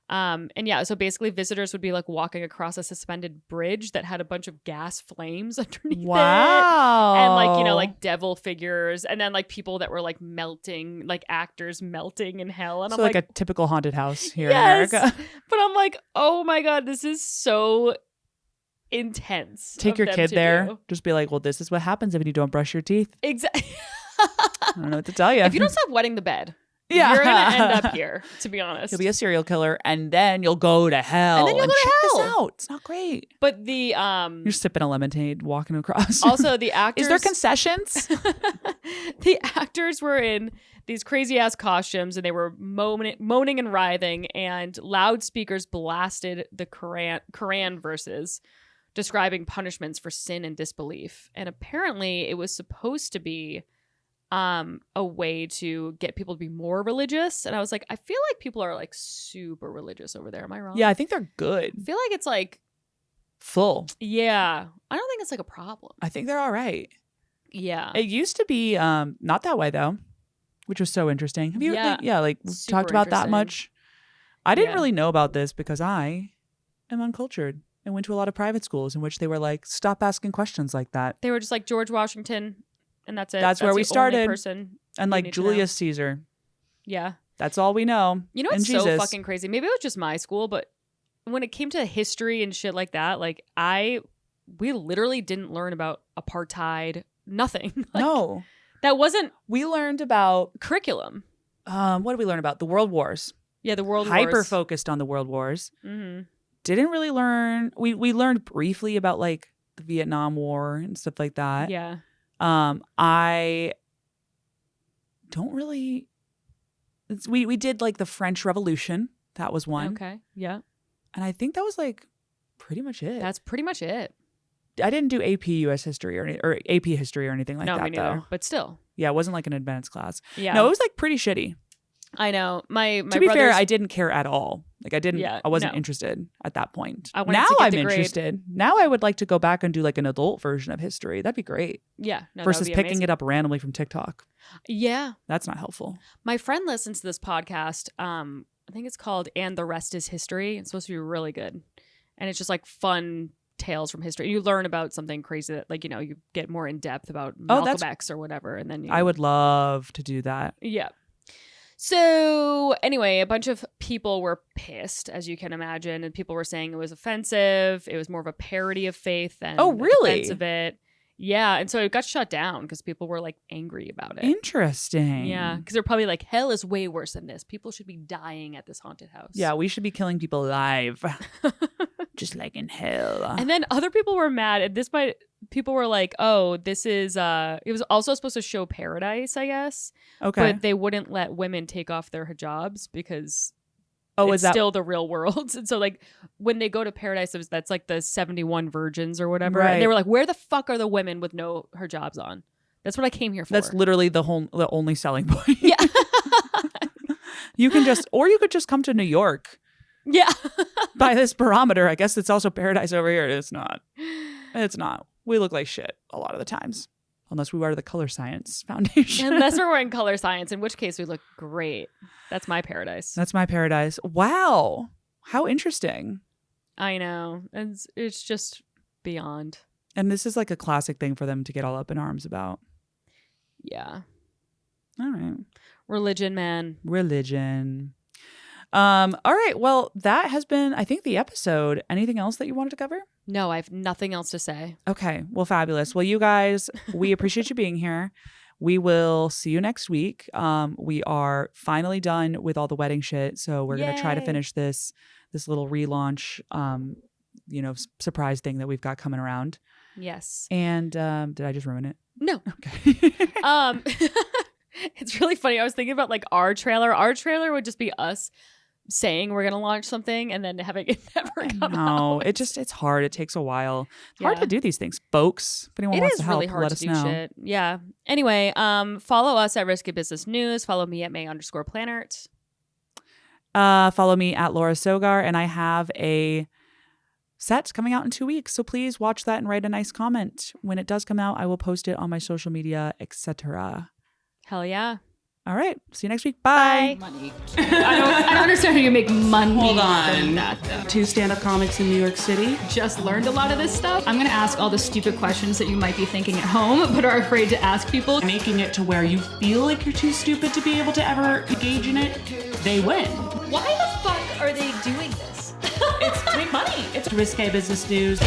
Speaker 2: And yeah, so basically visitors would be like walking across a suspended bridge that had a bunch of gas flames underneath it. And like, you know, like devil figures, and then like people that were like melting, like actors melting in hell. And
Speaker 1: So
Speaker 2: I'm
Speaker 1: like
Speaker 2: like,
Speaker 1: a typical haunted house here
Speaker 2: yes!
Speaker 1: in America.
Speaker 2: But I'm like, oh my God, this is so intense.
Speaker 1: Take
Speaker 2: of
Speaker 1: your
Speaker 2: them
Speaker 1: kid
Speaker 2: to
Speaker 1: there.
Speaker 2: do.
Speaker 1: Just be like, well, this is what happens if you don't brush your teeth.
Speaker 2: Exactly.
Speaker 1: I don't know what to tell you.
Speaker 2: If you don't stop wetting the bed,
Speaker 1: Yeah.
Speaker 2: you're gonna end up here, to be honest.
Speaker 1: You'll be a serial killer, and then you'll go to hell.
Speaker 2: And then you'll go to
Speaker 1: check
Speaker 2: hell.
Speaker 1: this out. It's not great.
Speaker 2: But the
Speaker 1: You're sipping a lemonade, walking across.
Speaker 2: also the actors.
Speaker 1: Is there concessions?
Speaker 2: The actors were in these crazy ass costumes, and they were moaning and writhing, and loudspeakers blasted the Quran verses describing punishments for sin and disbelief. And apparently, it was supposed to be a way to get people to be more religious. And I was like, I feel like people are like super religious over there. Am I wrong?
Speaker 1: Yeah, I think they're good.
Speaker 2: I feel like it's like,
Speaker 1: Full.
Speaker 2: yeah, I don't think it's like a problem.
Speaker 1: I think they're all right.
Speaker 2: Yeah.
Speaker 1: It used to be not that way though, which was so interesting. Have you?
Speaker 2: Yeah.
Speaker 1: Like we've
Speaker 2: Super
Speaker 1: talked about that
Speaker 2: interesting.
Speaker 1: much. I didn't
Speaker 2: Yeah.
Speaker 1: really know about this because I am uncultured and went to a lot of private schools in which they were like, stop asking questions like that.
Speaker 2: They were just like George Washington, and that's it.
Speaker 1: That's where we
Speaker 2: the only
Speaker 1: started.
Speaker 2: person
Speaker 1: And
Speaker 2: you
Speaker 1: like
Speaker 2: need to know.
Speaker 1: Julius Caesar.
Speaker 2: Yeah.
Speaker 1: That's all we know.
Speaker 2: You know
Speaker 1: and
Speaker 2: what's so
Speaker 1: Jesus.
Speaker 2: fucking crazy? Maybe it was just my school, but when it came to history and shit like that, like we literally didn't learn about apartheid. Nothing. Like,
Speaker 1: No.
Speaker 2: that wasn't
Speaker 1: We learned about
Speaker 2: curriculum.
Speaker 1: what did we learn about? The World Wars.
Speaker 2: Yeah, the World
Speaker 1: Hyper
Speaker 2: Wars.
Speaker 1: focused on the World Wars.
Speaker 2: Mm-hmm.
Speaker 1: Didn't really learn. We learned briefly about like the Vietnam War and stuff like that.
Speaker 2: Yeah.
Speaker 1: I don't really. We did like the French Revolution. That was one.
Speaker 2: Okay. Yeah.
Speaker 1: And I think that was like pretty much it.
Speaker 2: That's pretty much it.
Speaker 1: I didn't do AP US history or AP history or anything like
Speaker 2: no,
Speaker 1: that
Speaker 2: me neither.
Speaker 1: though.
Speaker 2: But still.
Speaker 1: Yeah, it wasn't like an advanced class.
Speaker 2: Yeah.
Speaker 1: No, it was like pretty shitty.
Speaker 2: I know. My
Speaker 1: To be fair,
Speaker 2: brothers-
Speaker 1: I didn't care at all. Like I didn't.
Speaker 2: Yeah,
Speaker 1: I wasn't
Speaker 2: no.
Speaker 1: interested at that point.
Speaker 2: I wanted
Speaker 1: Now
Speaker 2: to get
Speaker 1: I'm
Speaker 2: the grade.
Speaker 1: interested. Now I would like to go back and do like an adult version of history. That'd be great.
Speaker 2: Yeah. No,
Speaker 1: Versus picking it up randomly from TikTok.
Speaker 2: Yeah.
Speaker 1: That's not helpful.
Speaker 2: My friend listens to this podcast. I think it's called "And the Rest Is History." It's supposed to be really good, and it's just like fun tales from history. You learn about something crazy that, like, you know, you get more in depth about Malcolm X or whatever, and then
Speaker 1: I would love to do that.
Speaker 2: Yeah. So anyway, a bunch of people were pissed, as you can imagine, and people were saying it was offensive. It was more of a parody of faith than
Speaker 1: Oh, really?
Speaker 2: a defense of it. Yeah, and so it got shut down because people were like angry about it.
Speaker 1: Interesting.
Speaker 2: Yeah, because they're probably like, hell is way worse than this. People should be dying at this haunted house.
Speaker 1: Yeah, we should be killing people live. Just like in hell.
Speaker 2: And then other people were mad. And people were like, oh, this is, it was also supposed to show paradise, I guess.
Speaker 1: Okay.
Speaker 2: But they wouldn't let women take off their hijabs because
Speaker 1: Oh,
Speaker 2: it's
Speaker 1: is that
Speaker 2: still the real world. And so like when they go to paradise, that's like the 71 virgins or whatever.
Speaker 1: Right.
Speaker 2: And they were like, where the fuck are the women with no hijabs on? That's what I came here for.
Speaker 1: That's literally the only selling point.
Speaker 2: Yeah.
Speaker 1: You could just come to New York.
Speaker 2: Yeah.
Speaker 1: By this barometer, I guess it's also paradise over here. It's not. It's not. We look like shit a lot of the times. Unless we wear the Color Science Foundation.
Speaker 2: Unless we're wearing color science, in which case we look great. That's my paradise.
Speaker 1: That's my paradise. Wow. How interesting.
Speaker 2: I know. It's just beyond.
Speaker 1: And this is like a classic thing for them to get all up in arms about.
Speaker 2: Yeah.
Speaker 1: All right.
Speaker 2: Religion, man.
Speaker 1: Religion. All right. Well, that has been, I think, the episode. Anything else that you wanted to cover?
Speaker 2: No, I have nothing else to say.
Speaker 1: Okay. Well, fabulous. Well, you guys, we appreciate you being here. We will see you next week. We are finally done with all the wedding shit. So we're going to try to
Speaker 2: Yay.
Speaker 1: finish this little relaunch, surprise thing that we've got coming around.
Speaker 2: Yes.
Speaker 1: And did I just ruin it?
Speaker 2: No.
Speaker 1: Okay.
Speaker 2: It's really funny. I was thinking about like our trailer. Our trailer would just be us saying we're gonna launch something and then having it never come
Speaker 1: No,
Speaker 2: out.
Speaker 1: it's hard. It takes a while. It's hard
Speaker 2: Yeah.
Speaker 1: to do these things, folks. If anyone
Speaker 2: It
Speaker 1: wants
Speaker 2: is
Speaker 1: to help,
Speaker 2: really hard
Speaker 1: let
Speaker 2: to
Speaker 1: us
Speaker 2: do
Speaker 1: know.
Speaker 2: shit. Yeah. Anyway, follow us at Risqué Business News. Follow me at May_Planert.
Speaker 1: Follow me at Laura Sogar, and I have a set coming out in 2 weeks. So please watch that and write a nice comment. When it does come out, I will post it on my social media, etc.
Speaker 2: Hell yeah.
Speaker 1: All right. See you next week. Bye.
Speaker 3: Money. I don't understand how you make money
Speaker 4: Hold
Speaker 3: from
Speaker 4: on.
Speaker 3: that, though.
Speaker 4: 2 stand-up comics in New York City.
Speaker 3: Just learned a lot of this stuff. I'm going to ask all the stupid questions that you might be thinking at home, but are afraid to ask people.
Speaker 4: Making it to where you feel like you're too stupid to be able to ever engage in it, they win.
Speaker 5: Why the fuck are they doing this?
Speaker 4: It's to make money. It's Risqué Business News.